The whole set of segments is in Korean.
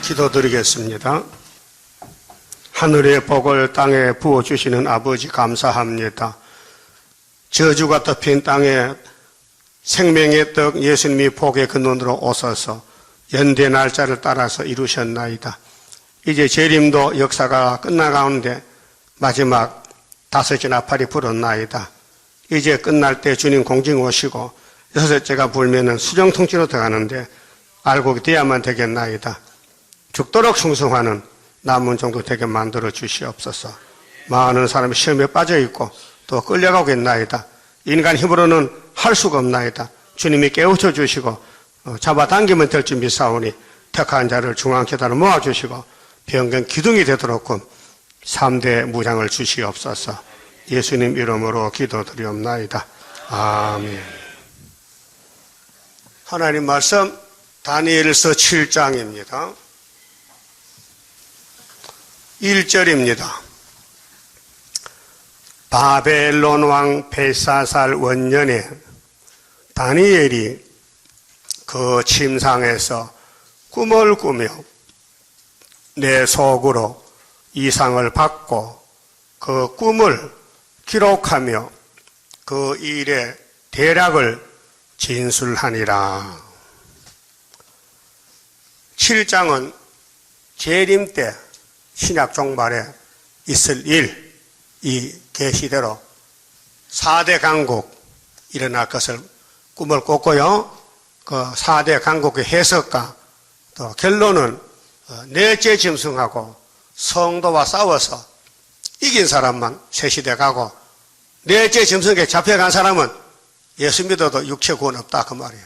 기도드리겠습니다. 하늘의 복을 땅에 부어주시는 아버지 감사합니다. 저주가 덮인 땅에 생명의 떡 예수님이 복의 근원으로 오셔서 연대 날짜를 따라서 이루셨나이다. 이제 재림도 역사가 끝나가는데 마지막 다섯째 나팔이 불었나이다. 이제 끝날 때 주님 공중 오시고 여섯째가 불면은 수정통치로 들어가는데 알고 돼야만 되겠나이다. 죽도록 충성하는 남은 종도 되게 만들어 주시옵소서. 많은 사람이 시험에 빠져 있고 또 끌려가고 있나이다. 인간 힘으로는 할 수가 없나이다. 주님이 깨우쳐 주시고 잡아당기면 될 줄 믿사오니 택한 자를 중앙재단으로 모아주시고 병건 기둥이 되도록 3대 무장을 주시옵소서. 예수님 이름으로 기도드리옵나이다. 아멘. 하나님 말씀 다니엘서 7장입니다. 1절입니다. 바벨론 왕 벨사살 원년에 다니엘이 그 침상에서 꿈을 꾸며 내 속으로 이상을 받고 그 꿈을 기록하며 그 일의 대략을 진술하니라. 7장은 재림 때 신약 종말에 있을 일, 이 계시대로 4대 강국 일어날 것을 꿈을 꿨고요. 그 4대 강국의 해석과 또 결론은 넷째 짐승하고 성도와 싸워서 이긴 사람만 새 시대 가고 넷째 짐승에게 잡혀간 사람은 예수 믿어도 육체 구원 없다 그 말이에요.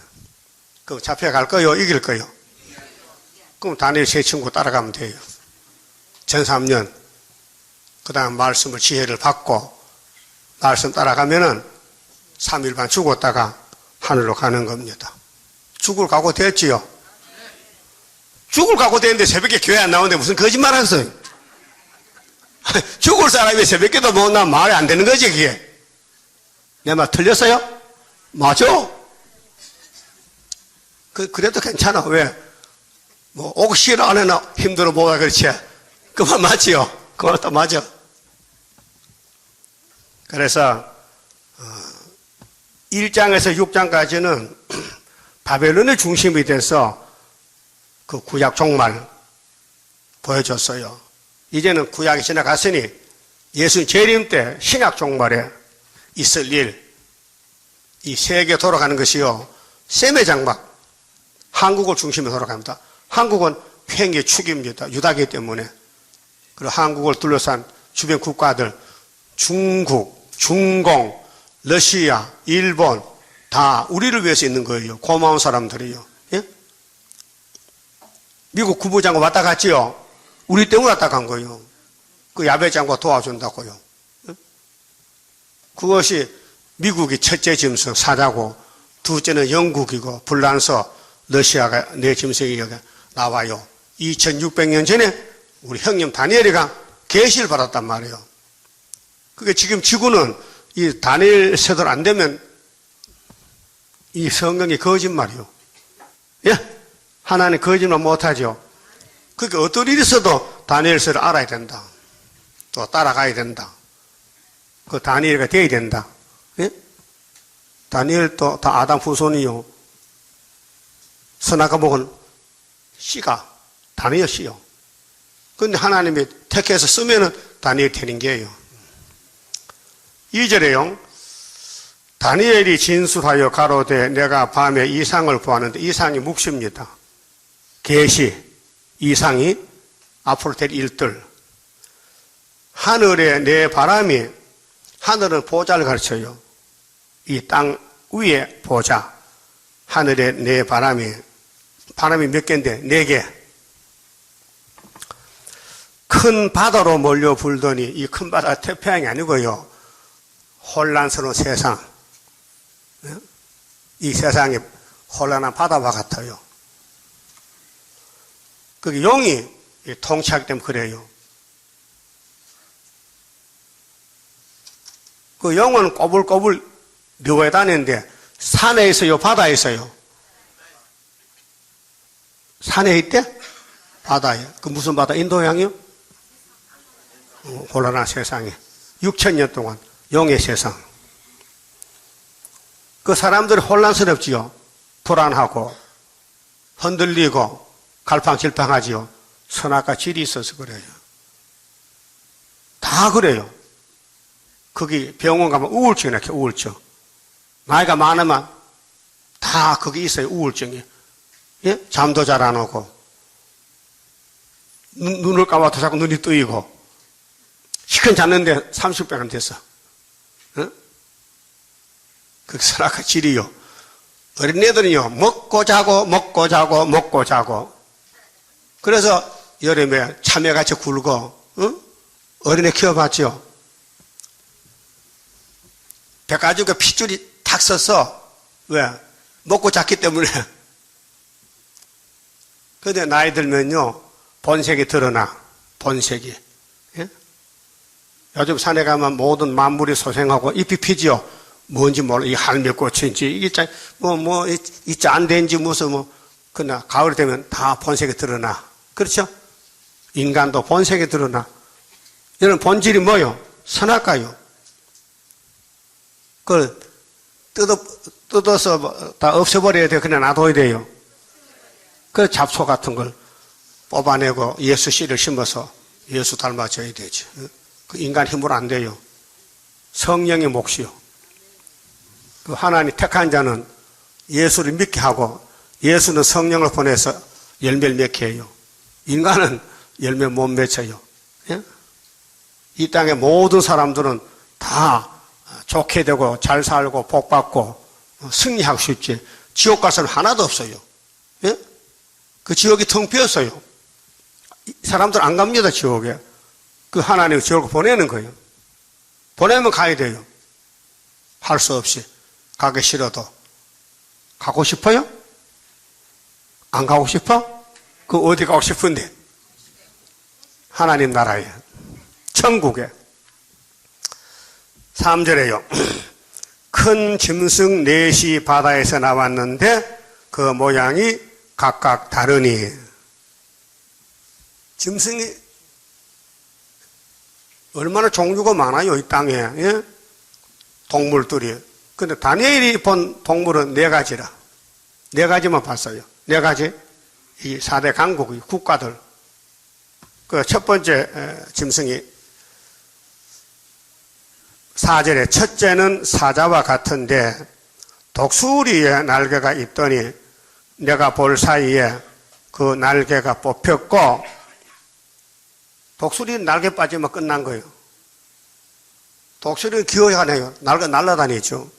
그럼 잡혀갈 거요? 이길 거요? 그럼 다니엘 세 친구 따라가면 돼요. 전 3년 그 다음 말씀을 지혜를 받고 말씀 따라가면은 3일반 죽었다가 하늘로 가는 겁니다. 죽을 각오 됐지요? 죽을 각오 됐는데 새벽에 교회 안 나오는데 무슨 거짓말 하겠어요? 죽을 사람이 새벽에도 못 나면 말이 안 되는 거지 그게. 내 말 틀렸어요? 맞아. 그래도 괜찮아. 왜? 뭐 옥시를 안 해나 힘들어 보다 그렇지. 그 말 맞지요? 그 말 또 맞아. 그래서 1장에서 6장까지는 바벨론의 중심이 돼서 그 구약 종말 보여줬어요. 이제는 구약이 지나갔으니 예수님 재림 때 신약 종말에 있을 일, 이 세계 돌아가는 것이요. 셈의 장막, 한국을 중심으로 돌아갑니다. 한국은 횡의 축입니다. 유다기 때문에. 그리고 한국을 둘러싼 주변 국가들, 중국, 중공, 러시아, 일본 다 우리를 위해서 있는 거예요. 고마운 사람들이요. 예? 미국 국무장관 왔다 갔지요. 우리 때문에 왔다 간 거예요. 그 야베장관 도와준다고요. 예? 그것이 미국이 첫째 짐승 사자고 둘째는 영국이고 불란서, 러시아가 네 짐승이 여기 나와요. 2600년 전에 우리 형님 다니엘이가 계시를 받았단 말이에요. 그게 지금 지구는 이 다니엘 세대로 안 되면 이 성경이 거짓말이요. 예? 하나님 거짓말 못하죠. 그러니까 어떤 일이 있어도 다니엘서를 알아야 된다. 또 따라가야 된다. 그 다니엘가 돼야 된다. 예? 다니엘도 다 아담 후손이요. 선악과 복은 씨가 다니엘 씨요. 근데 하나님이 택해서 쓰면은 다니엘 되는 게예요. 2절에요. 다니엘이 진술하여 가로되 내가 밤에 이상을 보았는데 이상이 묵시입니다. 계시, 이상이 앞으로 될 일들. 하늘에 내 바람이, 하늘은 보좌를 가르쳐요. 이 땅 위에 보좌. 하늘에 내 바람이 몇 개인데? 4개. 큰 바다로 몰려 불더니 이 큰 바다가 태평양이 아니고요. 혼란스러운 세상. 이 세상이 혼란한 바다와 같아요. 그게 용이 통치하기 때문에 그래요. 그 용은 꼬불꼬불 묘에 다니는데 산에 있어요? 바다에 있어요? 산에 있대? 바다에. 그 무슨 바다? 인도양이요? 곤란한 세상에. 6,000년 동안 용의 세상. 그 사람들이 혼란스럽지요. 불안하고 흔들리고 갈팡질팡하지요. 선악과 질이 있어서 그래요. 다 그래요. 거기 병원 가면 우울증이 나게 우울증. 나이가 많으면 다 거기 있어요. 우울증이. 예? 잠도 잘 안 오고 눈을 감아도 자꾸 눈이 뜨이고 시큰 잤는데 30배가 됐어. 응? 그 선악과 질이요. 어린애들은요 먹고 자고 먹고 자고 먹고 자고. 그래서 여름에 참외같이 굵고 응? 어린애 키워봤죠. 백가죽에 핏줄이 탁 서서 왜? 먹고 잤기 때문에. 그런데 나이 들면요 본색이 드러나. 본색이. 예? 요즘 산에 가면 모든 만물이 소생하고 잎이 피지요. 뭔지 몰라. 이 할매꽃인지 이게 이 짠데인지 무슨 그러나 가을 되면 다 본색이 드러나. 그렇죠? 인간도 본색이 드러나. 이런 본질이 뭐요? 선악과요. 그걸 뜯어서 다 없애버려야 돼요. 그냥 놔둬야 돼요. 그 잡초 같은 걸 뽑아내고 예수 씨를 심어서 예수 닮아져야 되죠. 그 인간 힘으로 안 돼요. 성령의 몫이요. 그 하나님 택한 자는 예수를 믿게 하고 예수는 성령을 보내서 열매를 맺게 해요. 인간은 열매 못 맺어요. 예? 이 땅의 모든 사람들은 다 좋게 되고 잘 살고 복 받고 승리하고 싶지. 지옥 갈 사람 하나도 없어요. 예? 그 지옥이 텅 비었어요. 사람들 안 갑니다. 지옥에. 그 하나님이 지옥을 보내는 거예요. 보내면 가야 돼요. 할 수 없이. 가기 싫어도. 가고 싶어요? 안 가고 싶어? 그 어디 가고 싶은데? 하나님 나라에. 천국에. 3절에요. 큰 짐승 넷이 바다에서 나왔는데 그 모양이 각각 다르니. 짐승이 얼마나 종류가 많아요, 이 땅에. 예? 동물들이. 근데 다니엘이 본 동물은 4가지라. 4가지만 봤어요. 4가지. 이 4대 강국, 국가들. 그 첫 번째 짐승이 4절에 첫째는 사자와 같은데 독수리의 날개가 있더니 내가 볼 사이에 그 날개가 뽑혔고 독수리 날개 빠지면 끝난 거예요. 독수리는 기어다녀요. 날아다니죠.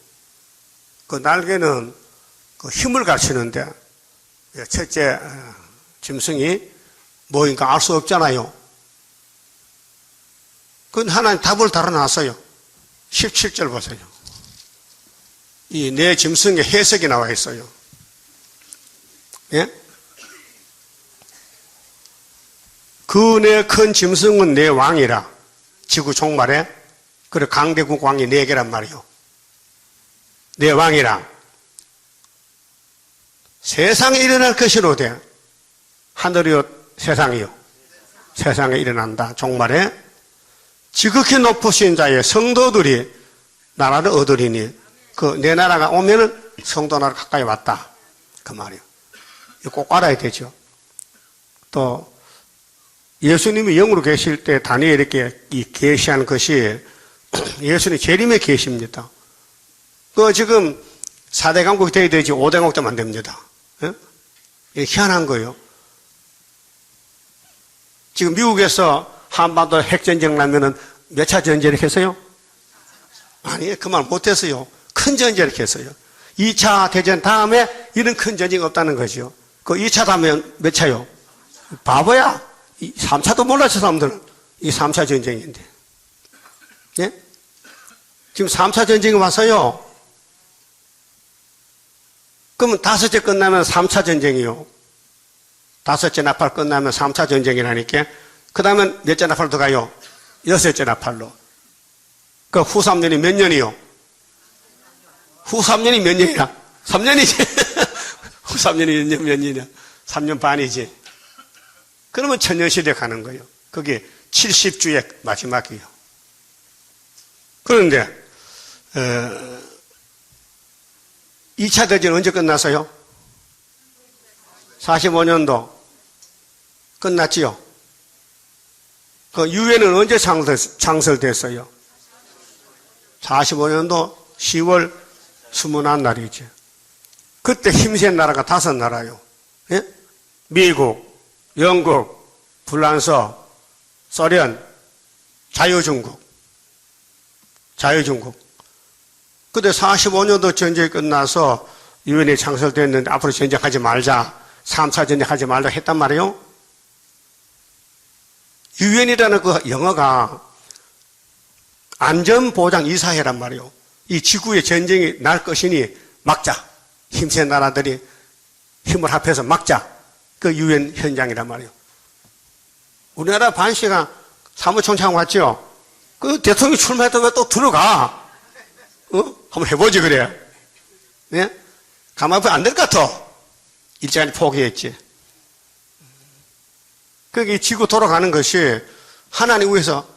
그 날개는 그 힘을 가르치는데 첫째 짐승이 뭐인가 알 수 없잖아요. 그건 하나님 답을 달아놨어요. 17절 보세요. 이 네 짐승의 해석이 나와 있어요. 예? 그 네 큰 짐승은 네 왕이라. 지구 종말에. 그래 강대국 왕이 4개란 말이요. 네 왕이라. 세상에 일어날 것이로되 하늘이요 세상이요. 세상에 일어난다. 종말에 지극히 높으신 자의 성도들이 나라를 얻으리니 그 내 나라가 오면은 성도 나라 가까이 왔다. 그 말이요. 이거 꼭 알아야 되죠. 또 예수님이 영으로 계실 때 다니엘에게 이 계시한 것이 예수님 재림의 계시입니다. 그 지금 4대 강국이 돼야 되지 5대 강국 되면 안 됩니다. 예? 이게 희한한 거예요. 지금 미국에서 한반도 핵전쟁 나면은 몇 차 전쟁을 했어요? 아니, 그 말 못했어요. 큰 전쟁을 했어요. 2차 대전 다음에 이런 큰 전쟁이 없다는 거죠. 그 2차 다음에 몇 차요? 바보야. 3차도 몰랐어, 사람들은. 이 3차 전쟁인데. 예? 지금 3차 전쟁이 왔어요. 그러면 5째 끝나면 3차 전쟁이요. 5째 나팔 끝나면 3차 전쟁이라니까. 그 다음에 몇째 나팔로 들어가요? 6째 나팔로. 그 후 3년이 몇 년이요? 후 3년이 몇 년이야? 3년이지. 후 3년이 몇 년이냐? 3년 반이지. 그러면 천년시대 가는 거예요. 그게 70주의 마지막이에요. 그런데 2차 대전 언제 끝났어요? 45년도 끝났지요. 그 유엔은 언제 창설됐어요? 45년도 10월 21날이죠. 그때 힘센 나라가 5나라요. 예? 미국, 영국, 프랑스, 소련, 자유중국. 그때 45년도 전쟁이 끝나서 유엔이 창설됐는데 앞으로 전쟁하지 말자, 3차 전쟁하지 말자 했단 말이에요. 유엔이라는 그 영어가 안전보장이사회란 말이에요. 이 지구의 전쟁이 날 것이니 막자. 힘센 나라들이 힘을 합해서 막자. 그 유엔 현장이란 말이에요. 우리나라 반 씨가 사무총장 왔죠? 그 대통령이 출마했다면 또 들어가. 한번 해보지, 그래. 네? 가만히 안 될 것 같아. 일찍이 포기했지. 그게 지구 돌아가는 것이 하나님 위해서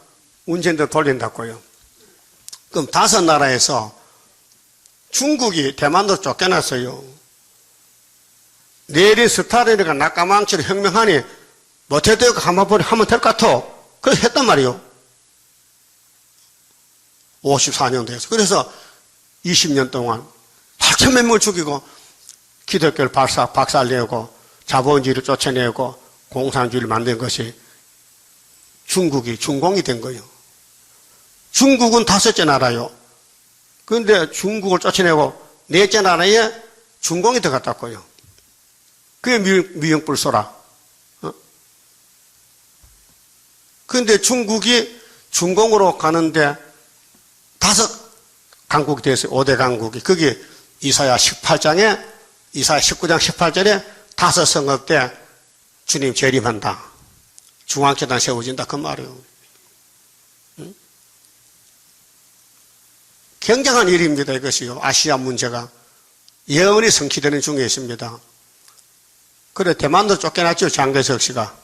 운전대로 돌린다고요. 그럼 5나라에서 중국이 대만도 쫓겨났어요. 내린 스타린이가 낙가망치로 혁명하니 못해도 가마버리 하면 될 것 같아. 그래서 했단 말이에요. 54년도에서. 그래서 20년 동안 8,000몇 명을 죽이고 기독교를 박살내고 자본주의를 쫓아내고 공산주의를 만든 것이 중국이 중공이 된 거예요. 중국은 5째 나라요. 그런데 중국을 쫓아내고 4째 나라에 중공이 들어갔다고요. 그게 미영불소라. 그런데 중국이 중공으로 가는데 5강국이 됐어요. 5대 강국이. 그게 이사야 19장 18절에 5성읍 때 주님 재림한다. 중앙재단 세워진다. 그 말이에요. 굉장한 일입니다. 이것이요. 아시아 문제가. 영원히 성취되는 중에 있습니다. 그래, 대만도 쫓겨났죠. 장개석 씨가.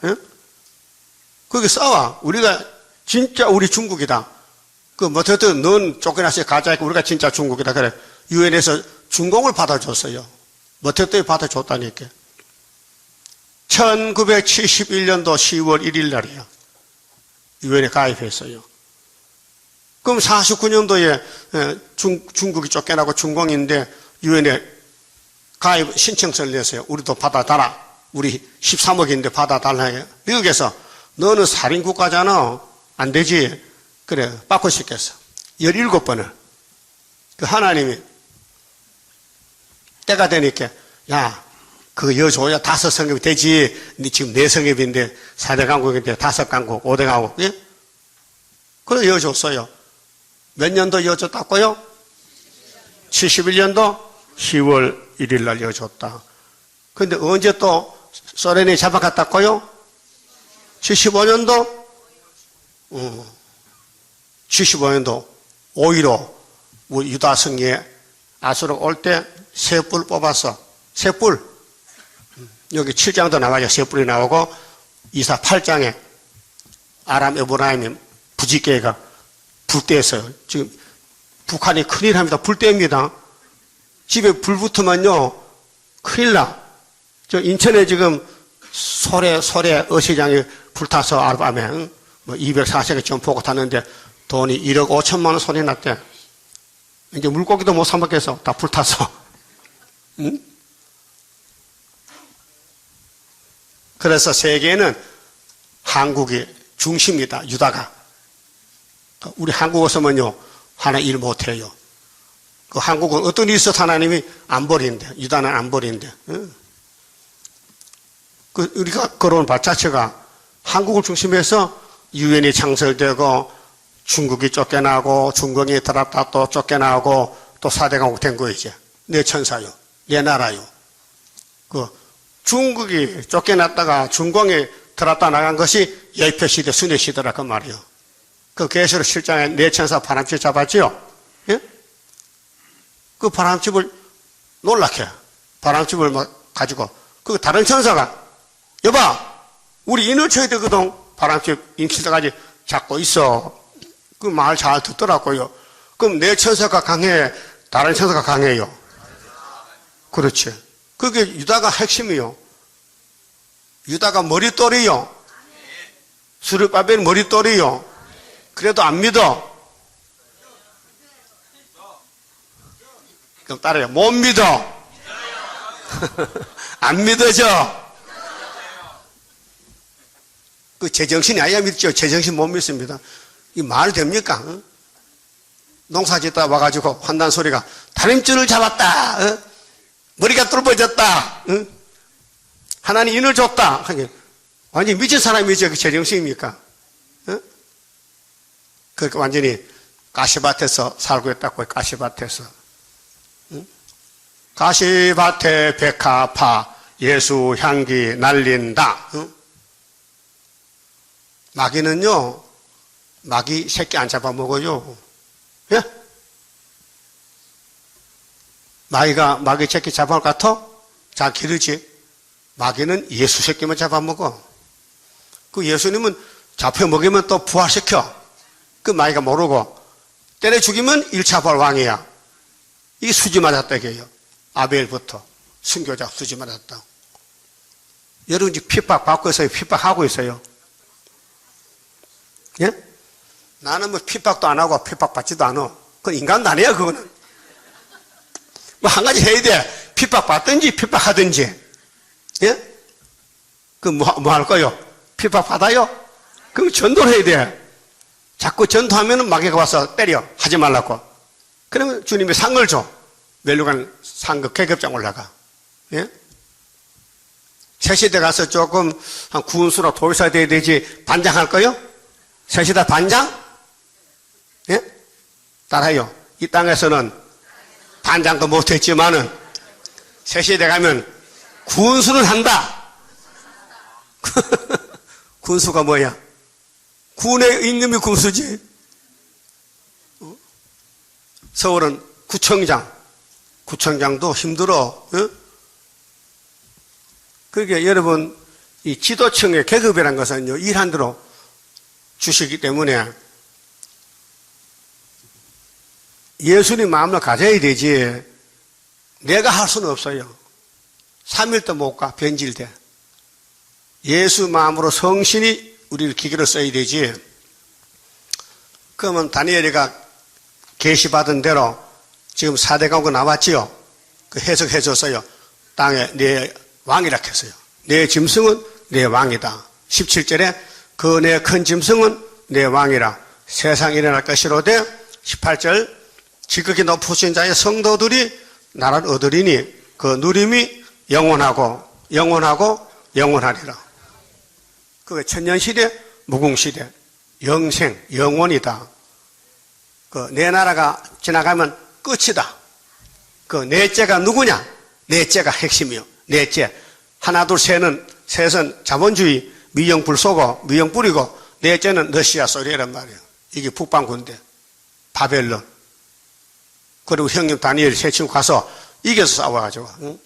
거기 싸워. 우리가 진짜 우리 중국이다. 어쨌든 넌 쫓겨났어요. 가짜있고 우리가 진짜 중국이다. 그래. 유엔에서 준공을 받아줬어요. 어쨌든 받아줬다니까. 1971년도 10월 1일 날이요. 유엔에 가입했어요. 그럼 49년도에 중국이 쫓겨나고 중공인데 유엔에 가입 신청서를 냈어요. 우리도 받아달라. 우리 13억인데 받아달라. 미국에서 너는 살인국가잖아. 안 되지. 그래, 바꿔 시켰어. 17번을. 그 하나님이 때가 되니까, 야, 그 여줘야 5성읍이 되지. 니 지금 4성읍인데, 4대 강국인데, 5강국, 5대 강국, 예? 그래, 여줬어요. 몇 년도 여줬다고요? 71년도 10월 1일 날 여줬다. 근데 언제 또 소련이 잡아갔다고요? 75년도? 75년도 5.15 유다 승리에 아수르 올 때 새 뿔 뽑았어. 새 뿔. 여기 7장도 나와요. 새 뿔이 나오고 이사 8장에 아람 에브라임이 부지개가 불때였어요. 지금 북한이 큰일 합니다. 불때입니다. 집에 불 붙으면요 큰일 나. 저 인천에 지금 소래 어시장이 불타서 아르밤에 240개 점포고 탔는데 돈이 1억 5천만 원 손이 났대. 이제 물고기도 못 사먹겠어. 다 불타서. 응? 그래서 세계는 한국이 중심이다. 유다가. 우리 한국 없으면요 하나 일 못해요. 그 한국은 어떤 일이 있어도 하나님이 안 버린대. 유다는 안 버린대. 응? 그 우리가 걸어온 발 자체가 한국을 중심해서 유엔이 창설되고 중국이 쫓겨나고 중공이 들었다 또 쫓겨나고 또 4대 강국 된 거 이제. 내 천사요. 내 나라요. 그 중국이 쫓겨났다가 중공이 들었다 나간 것이 예표시대 순회시대라 그 말이요. 그 계시록 7장에 내 천사 바람집 잡았지요. 예? 그 바람집을 놀랍게 바람집을 막 가지고 그 다른 천사가 여봐 우리 인을 쳐야 되거든. 바람집 인기서까지 잡고 있어. 그 말 잘 듣더라고요. 그럼 내 천사가 강해, 다른 천사가 강해요? 그렇지. 그게 유다가 핵심이요. 유다가 머릿돌이요. 스룹바벨 머릿돌이요. 그래도 안 믿어. 그럼 따라요. 못 믿어. 안 믿어져. 그 제정신이 아니야 믿죠. 제정신 못 믿습니다. 이 말 됩니까? 응? 농사 짓다 와가지고 환단 소리가 다림줄을 잡았다. 응? 머리가 뚫어졌다. 응? 하나님 인을 줬다. 완전히 미친 사람이죠. 그 제정신입니까? 응? 그러니까 완전히 가시밭에서 살고 있다고. 가시밭에서. 응? 가시밭에 백합화 예수 향기 날린다. 응? 마귀는요, 마귀 새끼 안 잡아먹어요. 예? 마귀 새끼 잡아올 것 같아? 잘 기르지? 마귀는 예수 새끼만 잡아먹어. 그 예수님은 잡혀먹이면 또 부활시켜. 그 마귀가 모르고 때려 죽이면 1차 부활 왕이야. 이게 수지 맞았다 이게요. 아벨부터 순교자 수지 맞았다. 여러분 지금 핍박 받고 있어요. 핍박하고 있어요. 예? 나는 뭐 핍박도 안 하고 핍박 받지도 않아. 그건 인간도 아니야, 그거는. 뭐 한 가지 해야 돼. 핍박 받든지 핍박하든지. 예? 그 뭐 할 거요? 핍박 받아요? 그럼 전도를 해야 돼. 자꾸 전도하면은 마귀가 와서 때려. 하지 말라고. 그러면 주님이 상을 줘. 멸류관 상급 계급장 올라가. 예? 새시대 가서 조금 한 군수로 도의사 돼야 되지. 반장할 거요? 셋이 다 반장? 예? 따라요. 이 땅에서는 반장도 못했지만은 셋이 돼가면 군수는 한다. 군수가 뭐야? 군의 임금이 군수지. 서울은 구청장도 힘들어. 예? 그러니까 여러분 이 지도층의 계급이라는 것은요, 일한 대로 주시기 때문에 예수님 마음을 가져야 되지 내가 할 수는 없어요. 3일도 못 가. 변질돼. 예수 마음으로 성신이 우리를 기계로 써야 되지. 그러면 다니엘이가 계시받은 대로 지금 4대 강국 나왔지요. 그 해석해 줬어요. 땅에 내 왕이라 했어요. 내 짐승은 내 왕이다. 17절에 그 내 큰 짐승은 내 왕이라 세상 일어날 것이로되 18절 지극히 높으신 자의 성도들이 나라를 얻으리니 그 누림이 영원하고 영원하리라. 그게 천년시대 무궁시대 영생 영원이다. 그 내 나라가 지나가면 끝이다. 그 넷째가 누구냐? 넷째가 핵심이요. 넷째 하나 둘 셋은 자본주의 미영불쏘고 미영뿌리고 넷째는 러시아 소리란 말이에요. 이게 북방군대 바벨론. 그리고 형님 다니엘 세 친구 가서 이겨서 싸워가지고 응?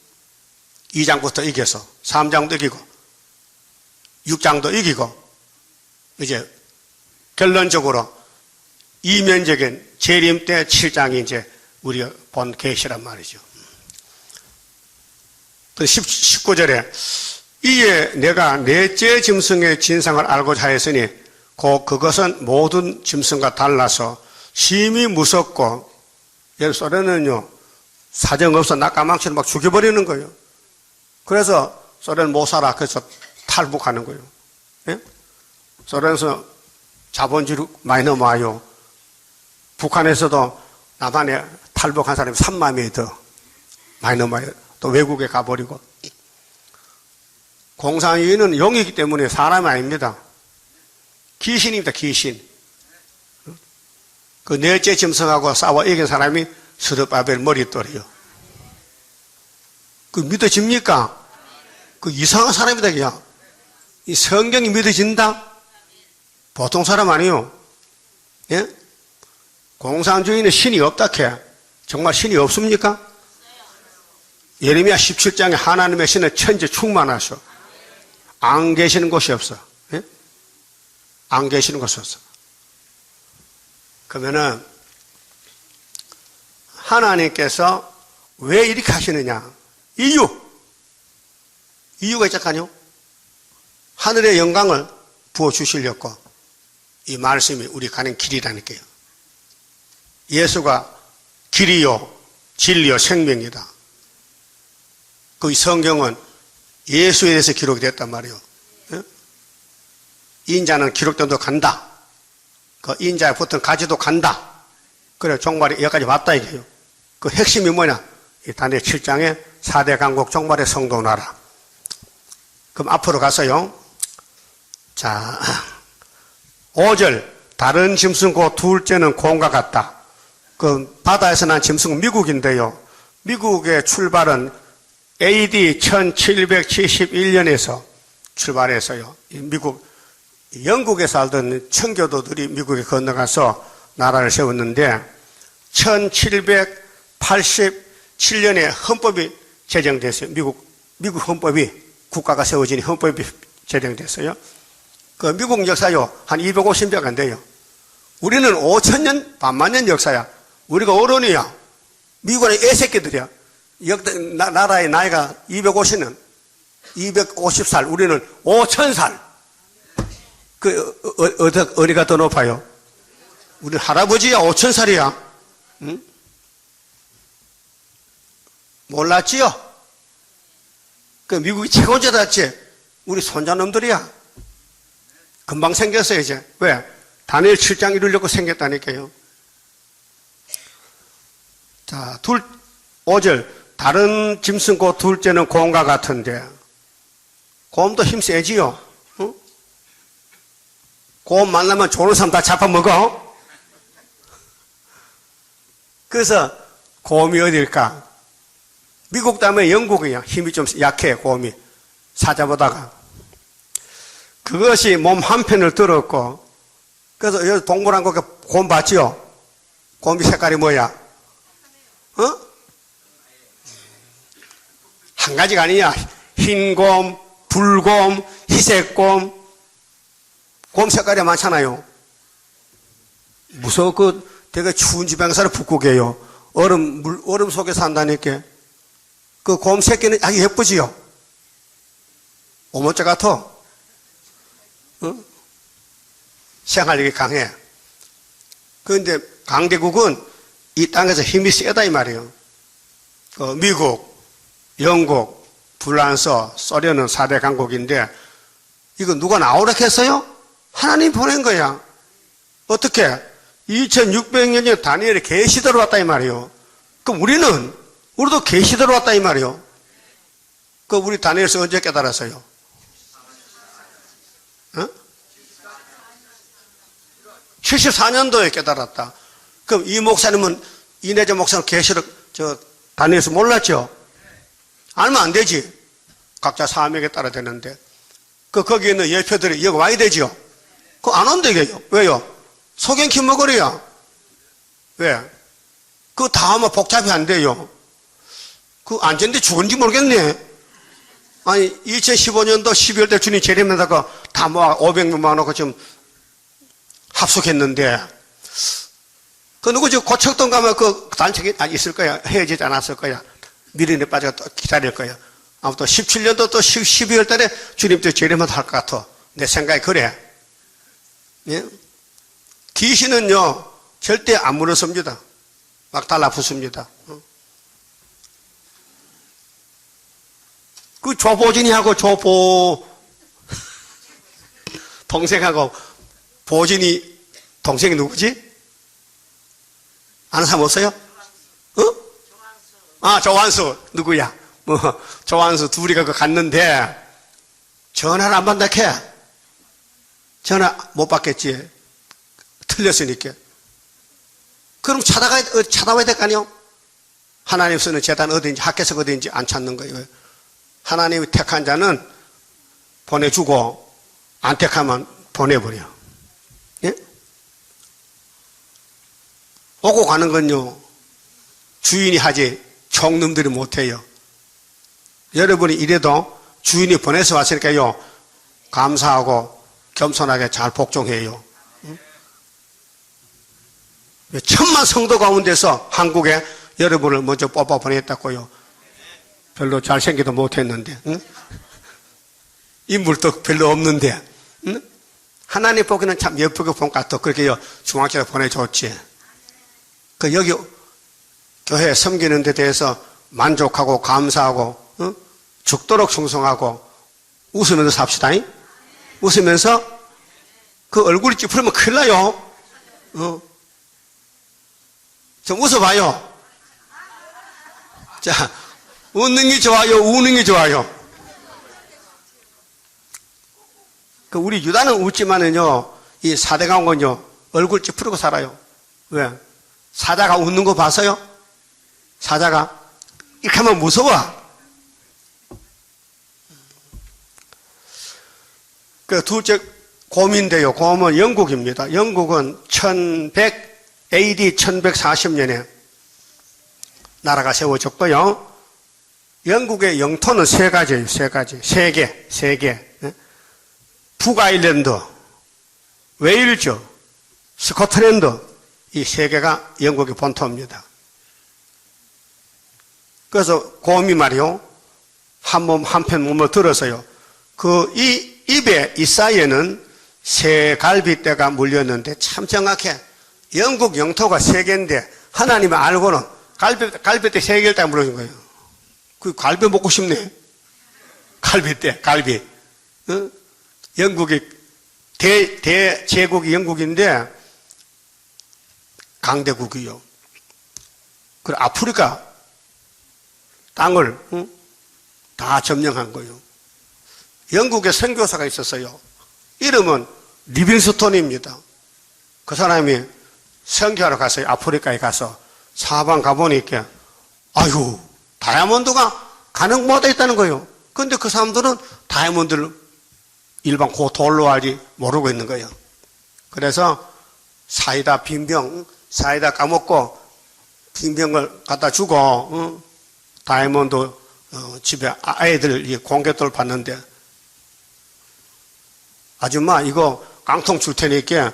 2장부터 이겨서 3장도 이기고 6장도 이기고 이제 결론적으로 이면적인 재림 때 7장이 이제 우리가 본 계시란 말이죠. 19절에 이에 내가 넷째 짐승의 진상을 알고자 하였으니 곧 그것은 모든 짐승과 달라서 심히 무섭고 소련은요 사정없어 낙가망치를 막 죽여버리는 거예요. 그래서 소련 못 살아. 그래서 탈북하는 거예요. 예? 소련에서 자본주의로 많이 넘어와요. 북한에서도 남한에 탈북한 사람이 3만 명이 더 많이 넘어와요. 또 외국에 가버리고. 공산주의는 용이기 때문에 사람이 아닙니다. 귀신입니다. 귀신. 그 넷째 짐승하고 싸워 이긴 사람이 스룹바벨 머릿돌이요. 그 믿어집니까? 그 이상한 사람이다 그냥. 이 성경이 믿어진다? 보통 사람 아니요. 예? 공산주의는 신이 없다 캐. 정말 신이 없습니까? 예레미야 17장에 하나님의 신은 천지 충만하셔. 안 계시는 곳이 없어. 예? 안 계시는 곳이 없어. 그러면은 하나님께서 왜 이렇게 하시느냐? 이유가 있잖아요. 하늘의 영광을 부어주시려고 이 말씀이 우리 가는 길이라니까요. 예수가 길이요 진리요 생명이다. 그 성경은 예수에 대해서 기록이 됐단 말이에요. 인자는 기록된 도 간다. 그 인자에 붙은 가지도 간다. 그래 종말이 여기까지 왔다 이게요. 그 핵심이 뭐냐? 이 다니엘 7장에 4대 강국 종말의 성도 나라. 그럼 앞으로 가서요. 자, 5절 다른 짐승고 둘째는 곰과 같다. 그 바다에서 난 짐승은 미국인데요. 미국의 출발은 AD 1771년에서 출발해서요. 미국 영국에 살던 청교도들이 미국에 건너가서 나라를 세웠는데 1787년에 헌법이 제정됐어요. 미국 헌법이 국가가 세워지니 헌법이 제정됐어요. 그 미국 역사요 한 250년 안 돼요. 우리는 5천년 반만년 역사야. 우리가 어른이야. 미국은 애새끼들이야. 나라의 나이가 250년, 250살, 우리는 5,000살. 어디가 더 높아요? 우리 할아버지야 5,000살이야. 응? 몰랐지요? 그 미국이 최고제다지. 우리 손자놈들이야. 금방 생겼어요 이제. 왜? 다니엘 7장 이루려고 생겼다니까요. 자, 5절 다른 짐승고 둘째는 곰과 같은데 곰도 힘 세지요. 응? 곰 만나면 좋은 사람 다 잡아먹어. 그래서 곰이 어딜까? 미국 다음에 영국이야. 힘이 좀 약해 곰이. 사자보다가. 그것이 몸 한편을 들었고 그래서 여기 동물한 거 곰 봤지요? 곰이 색깔이 뭐야? 어? 한 가지가 아니야. 흰곰, 붉곰, 희색곰. 곰 색깔이 많잖아요. 무서워. 되게 추운 지방에서 북극이에요. 얼음 속에 산다니까. 그 곰 새끼는 아주 예쁘지요? 오모짜 같아. 어? 생활력이 강해. 그런데 강대국은 이 땅에서 힘이 세다 이 말이에요. 미국, 영국, 프랑스, 소련은 4대 강국인데 이거 누가 나오라 했어요? 하나님 보낸 거야. 어떻게? 2600년에 다니엘이 계시대로 왔다 이 말이에요. 그럼 우리도 계시대로 왔다 이 말이에요. 그 우리 다니엘서 언제 깨달았어요? 어? 74년도에 깨달았다. 그럼 이 목사님은 이내재 목사는 계시를 다니엘서 몰랐죠? 알면 안 되지. 각자 사명에 따라 되는데. 거기에 있는 예표들이 여기 와야 되죠? 그거 안 온대요. 왜요? 소경키 먹으래요. 왜? 그거 다 하면 복잡이 안 돼요. 그 안전데 죽은지 모르겠네. 아니, 2015년도 12월 달 주님 재림에다가 다 모아 500명 모아놓고 지금 합숙했는데, 그 누구지? 고척동 가면 그 단체가 있을 거야. 헤어지지 않았을 거야. 미련에 빠져서 또 기다릴 거야. 아무튼 17년도 또 12월 달에 주님 또 재림을 할 것 같아. 내 생각이 그래. 예? 귀신은요, 절대 안 물어섭니다. 막 달라붙습니다. 그 조보진이하고 동생하고 보진이 동생이 누구지? 아는 사람 없어요? 어? 아, 조한수. 누구야? 조한수 둘이가 갔는데 전화를 안 받는다 캐. 전화 못 받겠지. 틀렸으니까. 그럼 찾아와야 될 거 아니요? 하나님 쓰는 재단 어딘지, 학교에서 어딘지 안 찾는 거예요. 하나님이 택한 자는 보내주고, 안 택하면 보내버려. 예? 오고 가는 건요, 주인이 하지, 종놈들이 못해요. 여러분이 이래도 주인이 보내서 왔으니까요, 감사하고 겸손하게 잘 복종해요. 천만 성도 가운데서 한국에 여러분을 먼저 뽑아 보냈다고요. 별로 잘생기도 못했는데, 응? 인물도 별로 없는데, 응? 하나님 보기는 참 예쁘게 보니까 또 그렇게 중학교에 보내줬지. 그 여기 교회 섬기는 데 대해서 만족하고 감사하고, 응? 죽도록 충성하고 웃으면서 삽시다. 잉? 웃으면서 그 얼굴이 찌푸리면 큰일 나요. 좀 웃어봐요. 자, 웃는 게 좋아요? 우는 게 좋아요? 그 우리 유다는 웃지만은요, 이 사대강은요, 얼굴 찌푸리고 살아요. 왜? 사자가 웃는 거 봤어요? 사자가 이렇게 하면 무서워. 그 둘째 곰인데요. 곰은 영국입니다. 영국은 1100 AD 1140년에 나라가 세워졌고요. 영국의 영토는 세 가지예요. 세 가지. 세 개. 북아일랜드, 웨일즈, 스코틀랜드, 이 세 개가 영국의 본토입니다. 그래서 곰이 말이요, 한편 몸을 들어서요, 이 입에, 이 사이에는 새 갈빗대가 물렸는데 참 정확해. 영국 영토가 세 개인데 하나님이 알고는 갈빗대 세 개를 딱 물어준 거예요. 그 갈비 먹고 싶네. 갈빗대, 갈비. 어? 영국이 대제국이 영국인데 강대국이요. 그리고 아프리카 땅을 다 점령한 거예요. 영국에 선교사가 있었어요. 이름은 리빙스톤입니다. 그 사람이 선교하러 갔어요. 아프리카에 가서 사방 가보니까 아유, 다이아몬드가 가는 곳마다 있다는 거예요. 그런데 그 사람들은 다이아몬드를 일반 그 돌로 알지 모르고 있는 거예요. 그래서 사이다 빈병, 사이다 까먹고 빈병을 갖다 주고 다이아몬드 집에 아이들 공개돌 봤는데 아줌마 이거 깡통 줄 테니까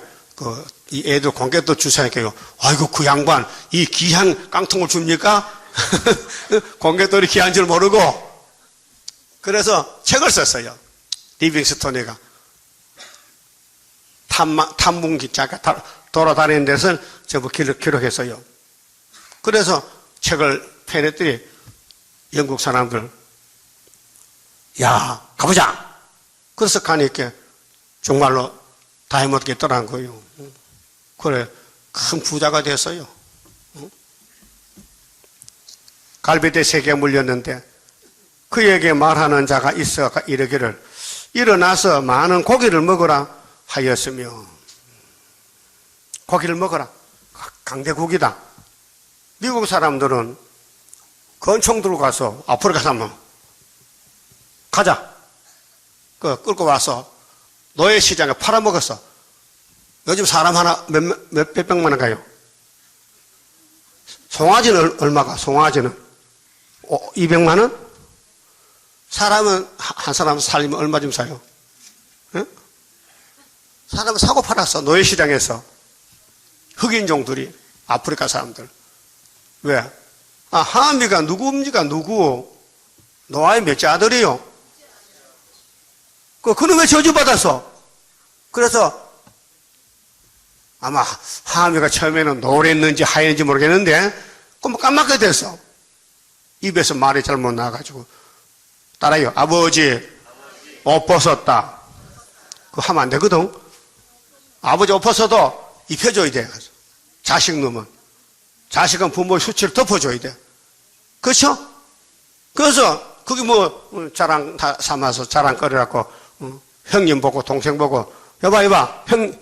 이 애들 공개돌 주사니까요. 아이고 그 양반 이 귀한 깡통을 줍니까? 공개돌이 귀한 줄 모르고 그래서 책을 썼어요. 리빙스톤이가 탐문기 자가 돌아다니는 데서 전부 기록했어요. 그래서 책을 펴냈더니 영국 사람들 야 가보자. 그래서 가니까 정말로 다이아몬드가 있더라는 거예요. 그래 큰 부자가 됐어요. 갈비대 세 개 물렸는데 그에게 말하는 자가 있어 이르기를 일어나서 많은 고기를 먹으라 하였으며 고기를 먹어라. 강대국이다. 미국 사람들은 권총 들고 가서 아프리카 사람 가자. 끌고 와서 노예시장에 팔아먹었어. 요즘 사람 하나 몇백만 원 가요. 송아지는 얼마가? 송아지는 200만 원? 사람은 한 사람 살리면 얼마 좀 사요? 응? 사람은 사고 팔았어. 노예시장에서. 흑인종들이 아프리카 사람들. 왜? 하미가 누구입니까? 누구? 노아의 몇째 아들이요? 그는 왜 저주받았어? 그래서 아마 하미가 처음에는 노랬는지 하였는지 모르겠는데 깜빡하게 됐어. 입에서 말이 잘못 나와가지고 따라요. 아버지 옷 벗었다. 그거 하면 안 되거든. 아버지 옷 벗어도 입혀줘야 돼. 자식 놈은. 자식은 부모의 수치를 덮어줘야 돼. 그렇죠? 그래서 그게 자랑 삼아서 자랑거리라고 형님 보고 동생 보고 여봐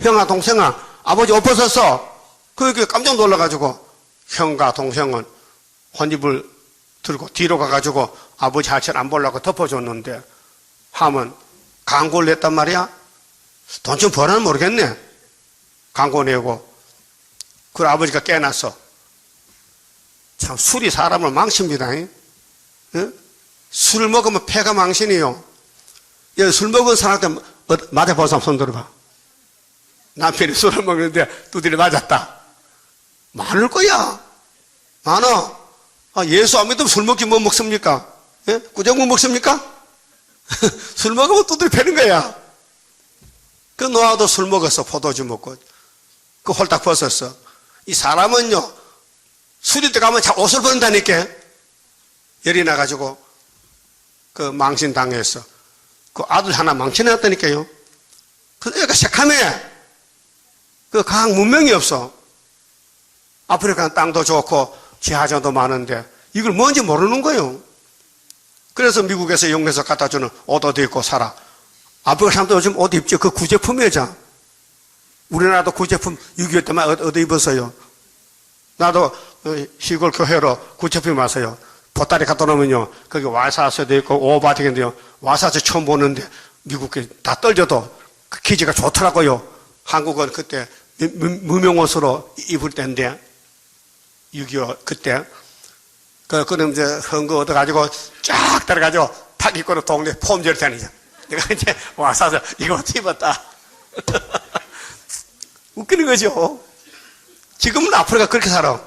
형아 동생아 아버지 옷 벗었어. 그렇게 깜짝 놀라가지고 형과 동생은 혼입을 들고 뒤로 가가지고 아버지 하체를 안 보려고 덮어줬는데 하면 광고를 냈단 말이야. 돈 좀 벌어는 모르겠네. 광고 내고 그 아버지가 깨났어. 참 술이 사람을 망칩니다. 응? 술 먹으면 폐가 망신이요. 술 먹은 사람한테 맞아본 사람 손 들어봐. 남편이 술을 먹는데 두드려 맞았다. 많을 거야. 많아. 예수 안 믿으면 술 먹기 뭐 먹습니까? 예? 꾸정무 먹습니까? 술 먹으면 두드려 패는 거야. 그 노아도 술 먹었어. 포도주 먹고. 그 홀딱 벗었어. 이 사람은요, 술이 들어가면 자 옷을 벗는다니까. 열이 나가지고, 그 망신당했어. 그 아들 하나 망신해놨다니까요. 그 애가 새카매. 그 과학 문명이 없어. 아프리카는 땅도 좋고, 지하자도 많은데, 이걸 뭔지 모르는 거예요. 그래서 미국에서 영에서 갖다 주는 옷도 입고 살아. 아프리카 사람도 요즘 옷 입죠. 그 구제품이죠. 우리나라도 구제품 6.25 때만 얻어 입었어요. 나도 시골 교회로 구제품 왔어요. 보따리 갖다 놓으면요. 거기 와사스도 있고 오바틱인데요. 와사스 처음 보는데 미국에 다 떨려도 그 기지가 좋더라고요. 한국은 그때 무명옷으로 입을 때인데 6.25 그때 그럼 이제 헌거 얻어가지고 쫙 따라가지고 탁 입고는 동네 폼제를 다니죠. 내가 이제 와사서 이거 입었다. 웃기는 거죠. 지금은 아프리카 그렇게 살아.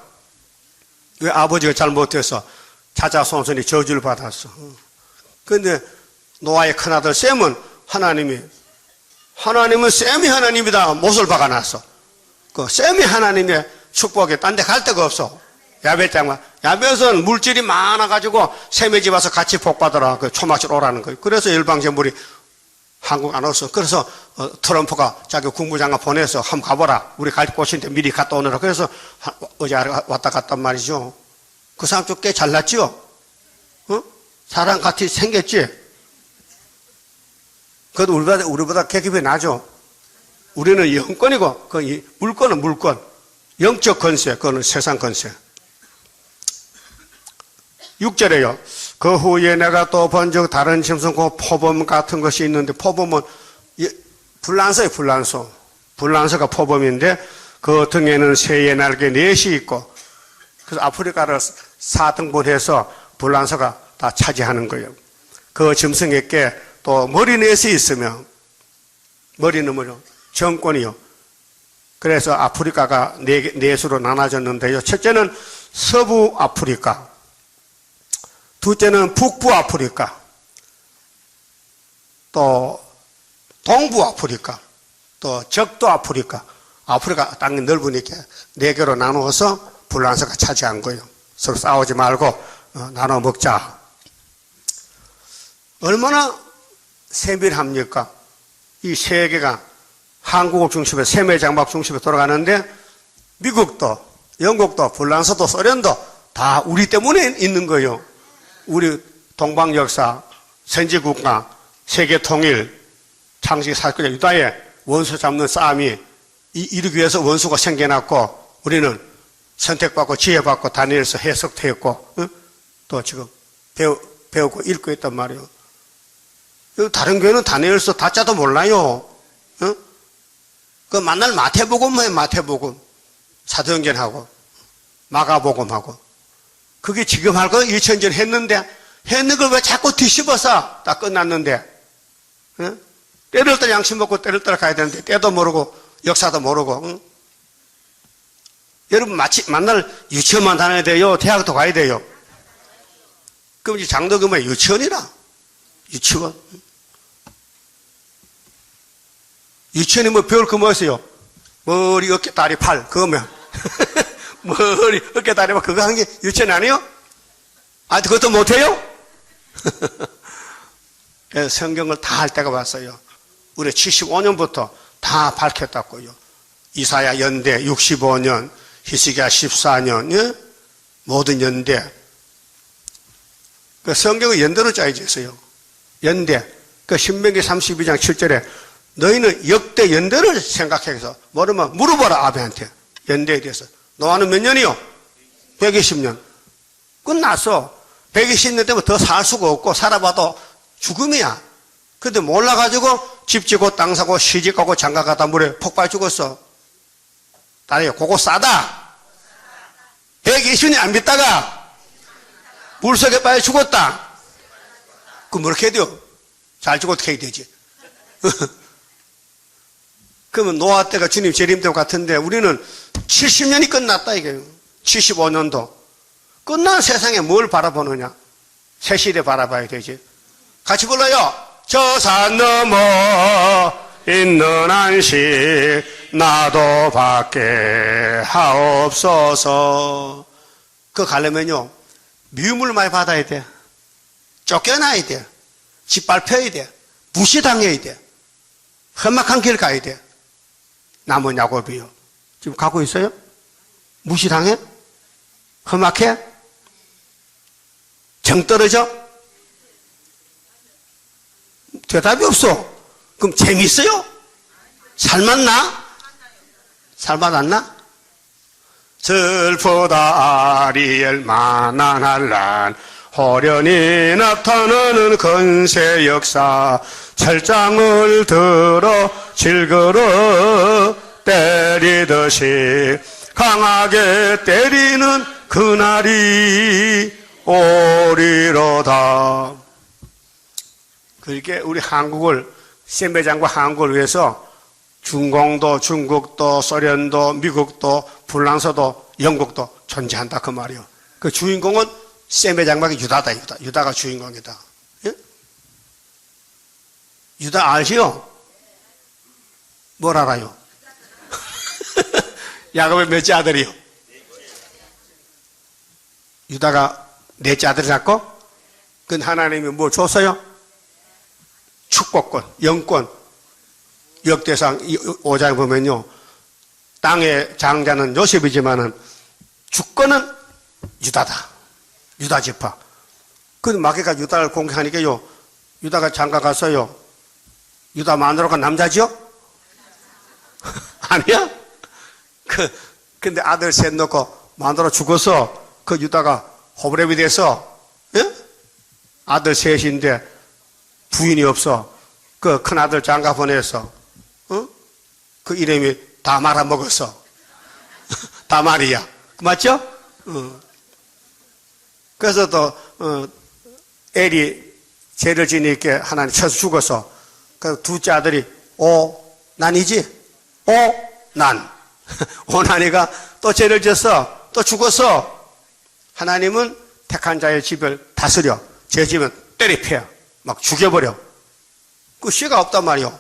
왜 아버지가 잘못해서 자자손손이 저주를 받았어. 그런데 노아의 큰아들 셈은 하나님은 셈이 하나님이다. 못을 박아놨어. 그 셈이 하나님의 축복에 딴 데 갈 데가 없어. 야벳은 물질이 많아가지고 셈의 집 와서 같이 복받으라. 그 초막질 오라는 거예요. 그래서 열방제물이 한국 안 왔어. 그래서 트럼프가 자기 국무장관 보내서 한번 가보라. 우리 갈 곳인데 미리 갔다 오느라. 그래서 어제 왔다 갔단 말이죠. 그 사람 좀 꽤 잘났죠? 사람 같이 생겼지? 그래도 우리보다 계급이 나죠? 우리는 영권이고, 물권은 물권. 영적 권세, 그거는 세상 권세. 6절에요. 그 후에 내가 또 본즉 다른 짐승 그 표범 같은 것이 있는데, 표범은 불란서예요. 불란서가 표범인데 그 등에는 새의 날개 넷이 있고, 그래서 아프리카를 4등분해서 불란서가 다 차지하는 거예요. 그 짐승에게 또 머리 넷이 있으며, 머리는 뭐죠? 정권이요. 그래서 아프리카가 넷으로 나눠졌는데요. 첫째는 서부 아프리카, 둘째는 북부 아프리카, 또 동부 아프리카, 또 적도 아프리카. 아프리카 땅이 넓으니까 네 개로 나누어서 불란서가 차지한 거예요. 서로 싸우지 말고 나눠 먹자. 얼마나 세밀합니까? 이 세 개가 한국을 중심에 세계 장막 중심에 돌아가는데 미국도 영국도 불란서도 소련도 다 우리 때문에 있는 거예요. 우리 동방 역사, 선지국가, 세계 통일, 창시 사건 유다의 원수 잡는 싸움이 이루기 위해서 원수가 생겨났고 우리는 선택받고 지혜받고 다니엘서 해석도 했고 또 지금 배우고 읽고 있단 말이에요. 다른 교회는 다니엘서 다짜도 몰라요. 그 만날 마태복음에 마태복음, 사도행전하고 마가복음하고 그게 지금 할 거 2000년 했는 걸 왜 자꾸 뒤집어서 다 끝났는데 때를 따라 양심 먹고 때를 따라 가야 되는데 때도 모르고 역사도 모르고 여러분 마치 만날 유치원만 다녀야 돼요? 대학도 가야 돼요? 그럼 이제 장로교면 유치원이라 유치원 유치원이 뭐 배울 거 뭐였어요? 머리, 어깨, 다리, 팔 그거면 머리, 어깨, 다리, 팔 그거 한 게 유치원 아니에요? 아, 그것도 못해요? 성경을 다 할 때가 왔어요. 우리 75년부터 다 밝혔다고요. 이사야 연대 65년, 히스기야 14년, 예? 모든 연대. 그 성경을 연대로 짜여져 있어요. 연대. 그 신명기 32장 7절에 너희는 역대 연대를 생각해서 모르면 물어봐라 아베한테. 연대에 대해서. 노아는 몇 년이요? 120년. 끝났어. 120년 되면 더 살 수가 없고 살아봐도 죽음이야. 근데 몰라가지고 집 지고 땅 사고 시집 가고 장가 가다 물에 폭발 죽었어. 딸이요. 그거 싸다. 120년 안 믿다가 물속에 빠져 죽었다. 그럼 뭐 이렇게 해야 돼요? 잘 죽어 어떻게 해야 되지? 그러면 노아 때가 주님 재림 때 같은데 우리는 70년이 끝났다 이거예요. 75년도. 끝난 세상에 뭘 바라보느냐? 새 시대 바라봐야 되지. 같이 불러요. 저 산 넘어 있는 안식 나도 받게 하옵소서. 그거 가려면요 미움을 많이 받아야 돼. 쫓겨나야 돼. 짓밟혀야 돼. 무시당해야 돼. 험악한 길 가야 돼. 남은 야곱이요. 지금 가고 있어요? 무시당해? 험악해? 정 떨어져? 대답이 없어. 그럼 재밌어요? 살맛나? 살맛안나? 슬프다 아리엘 만난할란 호련히 나타나는 건세 역사 철장을 들어 질그러 때리듯이 강하게 때리는 그날이 오리로다. 그렇게 우리 한국을 셈배장과 한국을 위해서 중공도 중국도 소련도 미국도 불란서도 영국도 존재한다 그 말이요. 그 주인공은 셈배장막이 유다다. 유다가 주인공이다. 예? 유다 알지요? 뭘 알아요? 야곱의 몇째 아들이요? 유다가 넷째 아들 낳고 그 하나님이 뭘 줬어요? 축복권, 영권. 역대상 5장에 보면요 땅의 장자는 요셉이지만은 주권은 유다다. 유다 지파. 그 마귀가 유다를 공격하니까요 유다가 장가 갔어요. 유다 마누라가 남자죠? 아니야? 근데 아들 셋 놓고 마누라 죽어서 그 유다가 호브랩이 돼서, 예? 아들 셋인데 부인이 없어. 그 큰아들 장가 보내서, 그 이름이 다 말아먹었어. 다말이야. 맞죠? 그래서 또, 엘이 죄를 지니까 하나님 쳐서 죽어서, 그 둘째 아들이 오난이지? 오난. 오난이가 또 죄를 졌어. 또 죽었어. 하나님은 택한 자의 집을 다스려. 제 집은 때리펴. 막 죽여버려. 그 씨가 없단 말이요.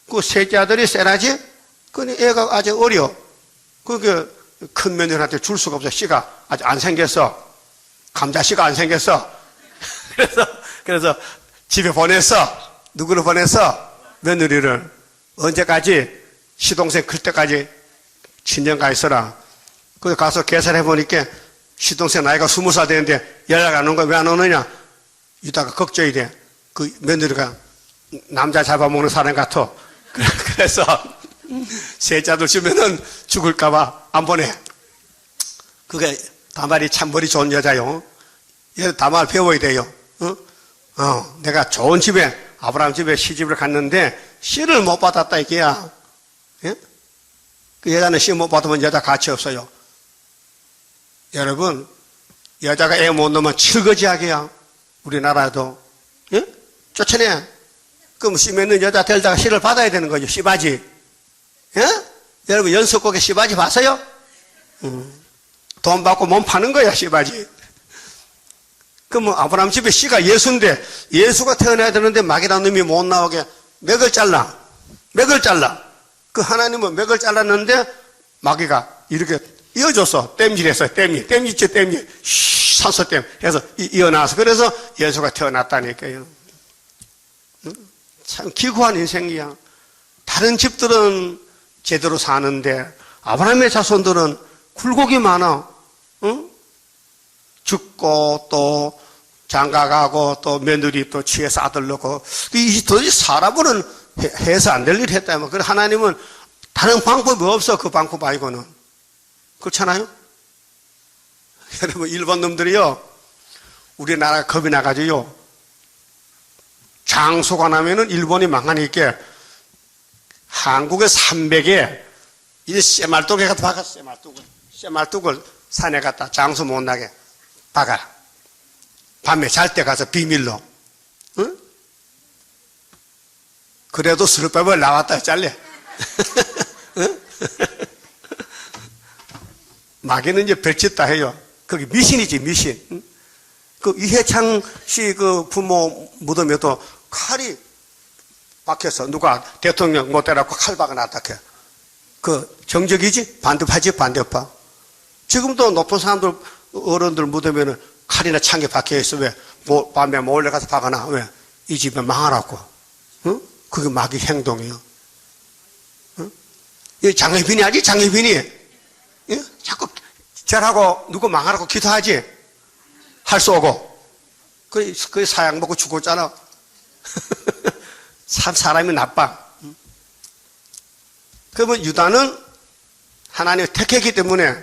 그 셋째 아들이 세라지? 그 애가 아직 어려. 그게 큰 며느리한테 줄 수가 없어. 씨가 아직 안 생겼어. 감자씨가 안 생겼어. 그래서 집에 보냈어. 누구를 보냈어? 며느리를. 언제까지? 시동생 클 때까지 친정가 있어라. 그래서 가서 계산해 보니까 시동생 나이가 20살 되는데 연락 안 온 거야. 왜 안 오느냐? 유다가 걱정이 돼. 그 며느리가 남자 잡아먹는 사람 같아. 그래서 셋째 아들 주면은 죽을까봐 안 보내. 그게 다말이 참 머리 좋은 여자요. 얘 다말 배워야 돼요. 내가 좋은 집에 아브라함 집에 시집을 갔는데 씨를 못 받았다 이게야. 예? 그 여자는 씨 못 받으면 여자 가치 없어요. 여러분 여자가 애 못 낳으면 칠거지하게야. 우리나라도 예? 쫓아내. 그럼 씨 맺는 여자 데려다가 씨를 받아야 되는 거죠. 씨바지. 예? 여러분 연속곡에 씨바지 봤어요? 돈 받고 몸 파는 거야 씨바지. 그럼 아브라함 집에 씨가 예수인데 예수가 태어나야 되는데 마귀라는 놈이 못 나오게 맥을 잘라. 그 하나님은 맥을 잘랐는데 마귀가 이렇게 이어줬어. 땜질했어요. 땜질. 산소댐 해서 이어나서 그래서 예수가 태어났다니까요. 참 기구한 인생이야. 다른 집들은 제대로 사는데 아브라함의 자손들은 굴곡이 많아. 죽고 또 장가가고 또 며느리 또 취해서 아들 넣고 도대체 사람으로는 해서 안 될 일 했다면 그래 하나님은 다른 방법이 없어. 그 방법 아니고는. 그렇잖아요? 여러분 일본 놈들이요 우리나라 겁이 나가지고요 장소가 나면은 일본이 망하니까 한국의 300에 이 쇠말뚝에 갖다 박아. 쇠말뚝을 산에 갖다 장소 못 나게 박아라. 밤에 잘 때 가서 비밀로. 응? 그래도 스르밥을 나왔다 잘래. 마귀는 이제 별짓 다 해요. 그게 미신이지, 미신. 그 이해창 씨 그 부모 무덤에도 칼이 박혀서 누가 대통령 못 때라고 칼 박아놨다. 그 정적이지? 반대파지, 반대파. 지금도 높은 사람들, 어른들 무덤에는 칼이나 창이 박혀있어. 왜? 밤에 몰래 가서 박아놔. 왜? 이 집에 망하라고. 응? 그게 마귀 행동이에요. 응? 이 장혜빈이 하지? 장혜빈이. 응? 자꾸 절하고 누구 망하라고 기도하지? 할 수 오고. 그 사약 먹고 죽었잖아. 사람이 나빠. 그러면 유다는 하나님을 택했기 때문에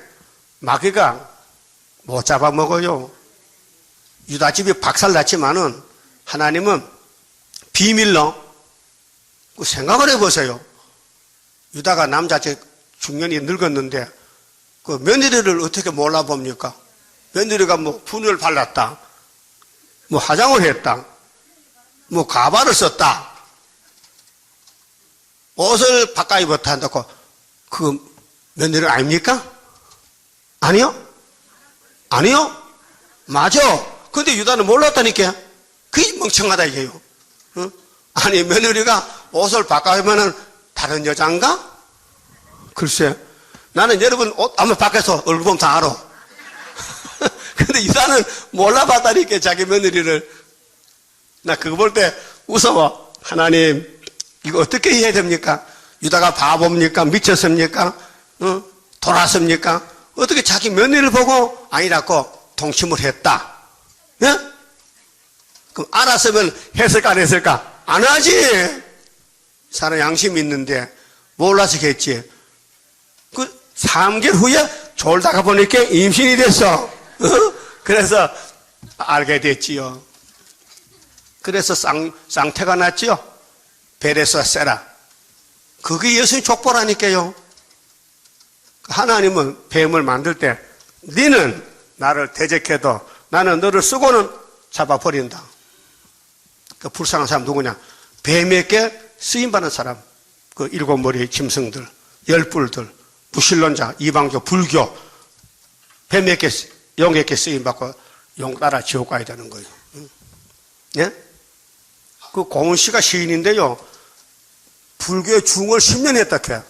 마귀가 못 잡아먹어요. 유다 집이 박살났지만은 하나님은 비밀로 생각을 해보세요. 유다가 남자째 중년이 늙었는데 그 며느리를 어떻게 몰라봅니까? 며느리가 뭐 분유를 발랐다, 뭐 화장을 했다, 뭐 가발을 썼다, 옷을 바꿔 입었다 한다고 그 며느리 아닙니까? 아니요? 아니요? 맞아. 근데 유다는 몰랐다니까. 그게 멍청하다 이게요. 응? 아니 며느리가 옷을 바꿔 입으면 다른 여자인가? 글쎄, 나는 여러분 옷 한번 바꿔서 얼굴 보면 다 알아. 근데 유다는 몰라봤다니까 자기 며느리를. 나 그거 볼 때 무서워. 하나님 이거 어떻게 해야 됩니까? 유다가 바보입니까? 미쳤습니까? 응? 돌았습니까? 어떻게 자기 며느리를 보고 아니라고 동침을 했다? 예? 그럼 알았으면 했을까 안 했을까? 안 하지. 사람 양심이 있는데 몰라서 했지. 그 3개월 후에 졸다가 보니까 임신이 됐어. 어? 그래서 알게 됐지요. 그래서 쌍태가 났지요. 베레스와 세라. 그게 예수님 족보라니까요. 하나님은 뱀을 만들 때 너는 나를 대적해도 나는 너를 쓰고는 잡아버린다. 그 불쌍한 사람 누구냐? 뱀에게 쓰임받는 사람. 그 7머리의 짐승들, 열불들, 무신론자, 이방교, 불교. 뱀에게, 용에게 쓰임받고 용 따라 지옥 가야 되는 거예요. 예? 그 고은 씨가 시인인데요. 불교의 중을 10년 했다 해.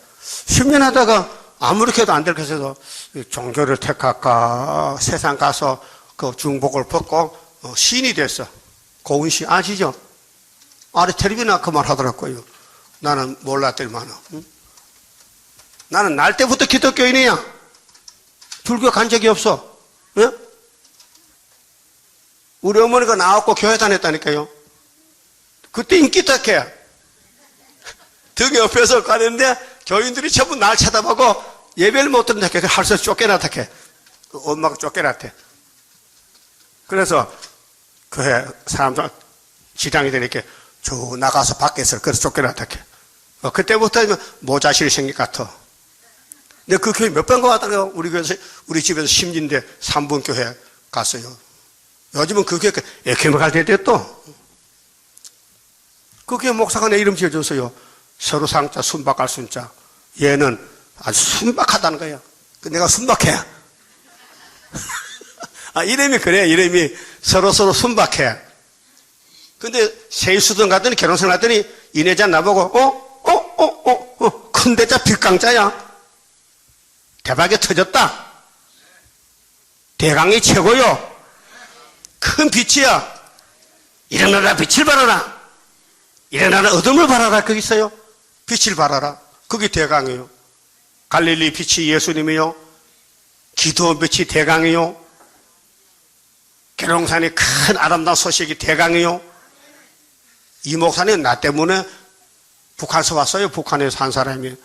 10년 하다가 아무렇게 해도 안 될 것에서 종교를 택할까 세상 가서 그 중복을 벗고 시인이 됐어. 고은 씨 아시죠? 아래 텔레비나 그 말 하더라고요. 나는 몰랐더니만. 응? 나는 날 때부터 기독교인이야. 불교 간 적이 없어. 응? 우리 어머니가 나왔고 교회 다녔다니까요. 그때 인기 딱해. 등 옆에서 가는데 교인들이 전부 날 쳐다보고 예배를 못 듣는다. 할수 없이 쫓겨났다. 엄마가 쫓겨났대. 그래서 교회 사람들 지장이 되니까 저 나가서 밖에서 그래서 쫓겨났다. 그때부터 모자실 생길 것 같아. 근데 그 교회 몇 번 가봤다고요? 우리 집에서 심진대 3분 교회 갔어요. 요즘은 그 교회 에케모 갈 때 또. 그 교회 목사가 내 이름 지어줬어요. 서로 상자 순박할 순자. 얘는 아주 순박하다는 거야. 내가 순박해. 아, 이름이 그래. 이름이 서로 순박해. 근데 세수든 갔더니 결혼생 갔더니 이내자 나보고 큰 대자 빗강자야. 대박이 터졌다. 대강이 최고요. 큰 빛이야. 일어나라 빛을 발하라. 일어나라 어둠을 발하라. 거기 있어요. 빛을 발하라. 그게 대강이에요. 갈릴리 빛이 예수님이요. 기도원 빛이 대강이요. 계룡산이 큰 아름다운 소식이 대강이요. 이 목사님 나 때문에 북한에서 왔어요. 북한에서 한 사람이.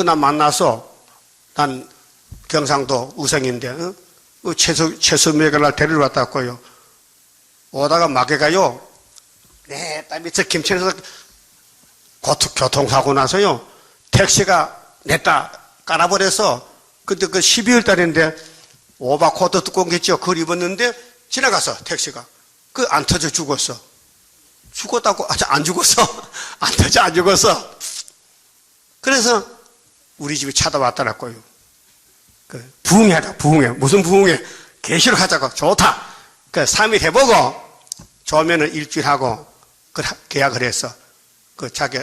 나 만나서 난 경상도 우성인데 최수미가 날 데리러 왔다고요. 오다가 마개가요. 네, 땀 밑에 김천에서 교통사고 나서요. 택시가 냈다 깔아버려서 근데 그 12월 달인데 오바코트 두꺼운 게 있죠. 그걸 입었는데 지나가서 택시가 그 안 터져 죽었어. 죽었다고 아직 안 죽었어. 안 터져 안 죽었어. 그래서 우리 집에 찾아왔더라고요. 부흥회다, 부흥회. 무슨 부흥회? 계시록 하자고. 좋다. 3일 해보고, 좋으면은 일주일 하고, 계약을 했어.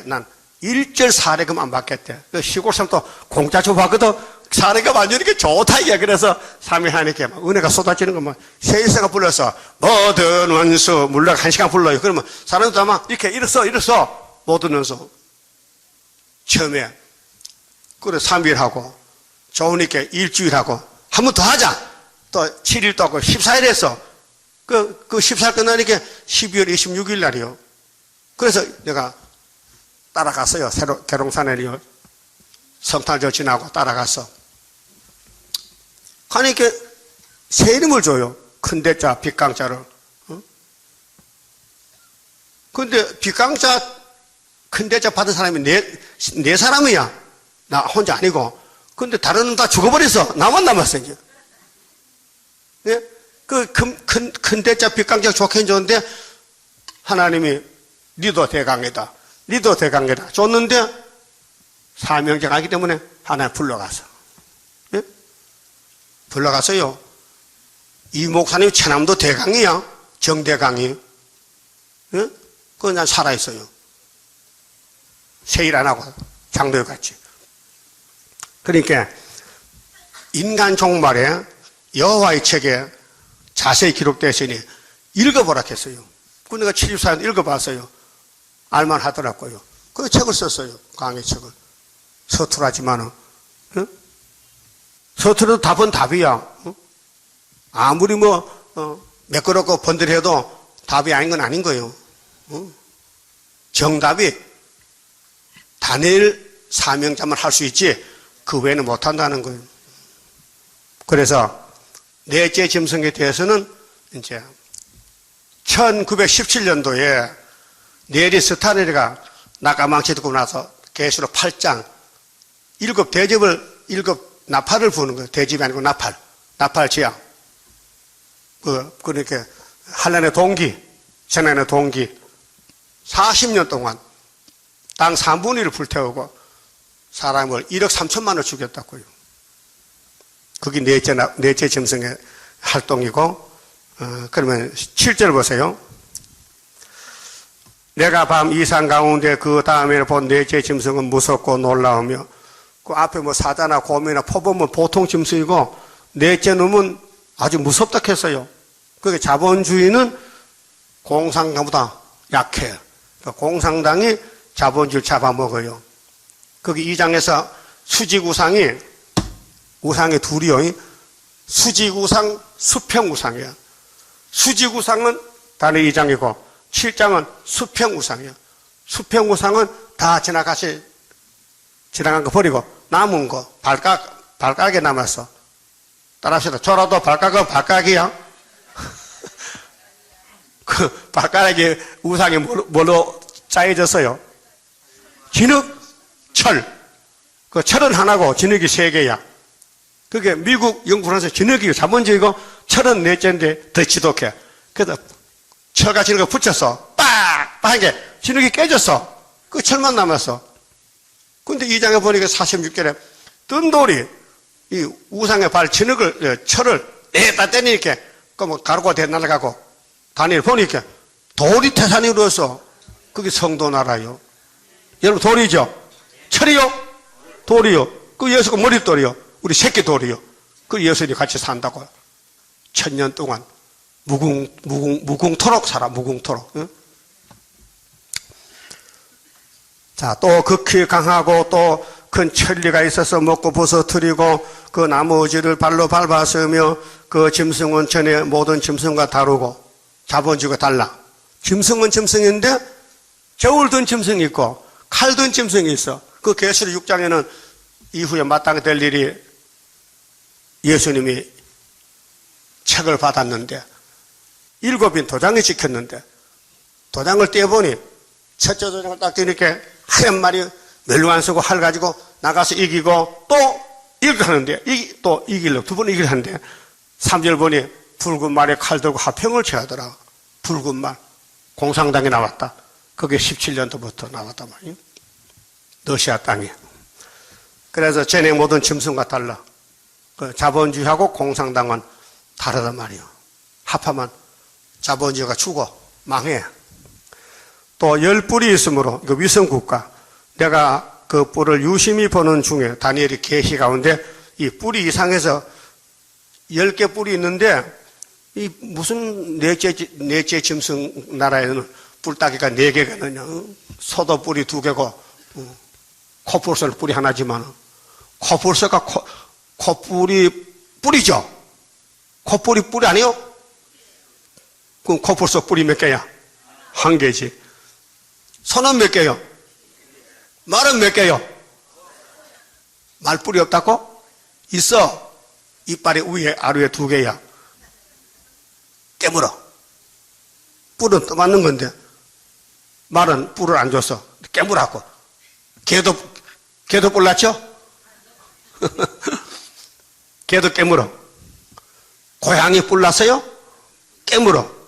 난 일절 사례금 안 받겠대. 시골 사람 또 공짜 줘봤거든. 사례금 안 주니까 좋다, 이게. 그래서 3일 하니까 은혜가 쏟아지는 거, 세일사가 불러서, 모든 원수, 물론 1시간 불러요. 그러면 사람들 아마 이렇게 일었어. 모든 원수. 처음에. 그래, 3일 하고, 좋으니까 일주일 하고, 한 번 더 하자. 또 7일도 하고, 14일 했어. 그 14일 끝나니까 12월 26일 날이요. 그래서 내가 따라갔어요. 계룡산에요. 성탄절 지나고 따라갔어. 가니까 새 이름을 줘요. 큰 대자, 빅강자를. 근데 빅강자, 큰 대자 받은 사람이 네 사람이야. 나 혼자 아니고. 근데 다른 다 죽어버렸어. 나만 남았어, 이제. 예? 큰 대자 빅강자 좋긴 좋은데, 하나님이, 니도 대강이다. 니도 대강이다. 줬는데, 사명자가 하기 때문에 하나님 불러가서. 예? 불러가서요. 이 목사님 최남도 대강이야. 정대강이. 예? 그건 난 살아있어요. 세일 안 하고 장로에 갔지. 그러니까 인간 종말에 여호와의 책에 자세히 기록되어 있으니 읽어보라 했어요. 그 내가 74년 읽어봤어요. 알만 하더라고요. 그 책을 썼어요. 강의 책을. 서툴하지만은. 응? 서툴어도 답은 답이야. 응? 아무리 매끄럽고 번들해도 답이 아닌 건 아닌 거예요. 응? 정답이 다니엘 사명자만 할 수 있지 그 외에는 못한다는 거예요. 그래서 넷째 짐승에 대해서는 이제 1917년도에 네리 스타네리가 나가망치 듣고 나서 계시록 8장 7 나팔을 부는 거예요. 대집이 아니고 나팔 지향. 그러니까 한란의 동기, 전한의 동기 40년 동안 땅 3분의 1을 불태우고 사람을 1억 3천만을 죽였다고요. 그게 넷째 짐승의 활동이고, 그러면 7절 보세요. 내가 밤 이상 가운데 그 다음에 본 넷째 짐승은 무섭고 놀라우며, 그 앞에 사자나 곰이나 표범은 보통 짐승이고, 넷째 놈은 아주 무섭다 했어요. 그게 자본주의는 공산당보다 약해. 공산당이 자본주의를 잡아먹어요. 거기 2장에서 수직우상이 둘이요. 수직우상, 수평우상이에요. 수직우상은 다른 2장이고 7장은 수평우상이에요. 수평우상은 다 지나간 거 버리고 남은 거 발각에 남았어. 따라합시다. 저라도 발각은 발각이야. 그 발가락이 우상이 뭘로 짜여졌어요? 진흙, 철. 그 철은 하나고 진흙이 3개야. 그게 미국 연구하면서 진흙이 자본주의고 철은 넷째인데 더 지독해. 그래서 철같이 이런 거 붙였어. 빡! 한 게 진흙이 깨졌어. 그 철만 남았어. 근데 2장에 보니까 46절에 뜬 돌이 이 우상의 철을 내다 때리니까 가루가 돼 날아가고 다니엘 보니까 돌이 태산이 이루어서 그게 성도 나라요. 여러분 돌이죠? 철이요? 돌이요. 그 예수가 머릿돌이요. 우리 새끼 돌이요. 그 예수들이 같이 산다고요. 1000년 동안 무궁토록 살아. 무궁토록. 응? 자, 또 극히 강하고 또 큰 천리가 있어서 먹고 부서뜨리고 그 나머지를 발로 밟았으며 그 짐승은 전에 모든 짐승과 다르고 자본주의가 달라. 짐승은 짐승인데 저울 든 짐승이 있고 칼 든 짐승이 있어. 그 계시록 6장에는 이후에 마땅히 될 일이 예수님이 책을 받았는데 7인 도장이 찍혔는데 도장을 떼보니 첫째 도장을 딱 떼니까 하얀 말이 멜로 쓰고 활 가지고 나가서 이기고 또 이기고 하는데 또 이기려고 2번 이기려 하는데 3절 보니 붉은 말에 칼 들고 화평을 취하더라. 붉은 말. 공산당이 나왔다. 그게 17년도부터 나왔단 말이에요. 러시아 땅에. 그래서 전에 모든 짐승과 달라. 그 자본주의하고 공산당은 다르단 말이에요. 합하면 자본주의가 죽어, 망해. 또 10뿔이 있으므로 그 위성국가, 내가 그 뿔을 유심히 보는 중에 다니엘이 계시 가운데 이 뿔이 이상해서 10개 뿔이 있는데 이 무슨 넷째 짐승 나라에는 뿔따기가 4개가 되냐. 소도 뿔이 2개고 코뿔소는 뿔이 하나지만 코뿔소가 코뿔이 뿔이죠. 코뿔이 뿔이 아니요? 그럼 코뿔소 뿔이 몇 개야? 1개지. 소는 몇 개요? 말은 몇 개요? 말뿔이 없다고? 있어. 이빨이 위에 아래에 2개야. 깨물어. 뿔은 떠맞는 건데 말은 뿔을 안 줘서 깨물라고. 개도 뿔났죠? 개도 깨물어. 고양이 뿔났어요? 깨물어.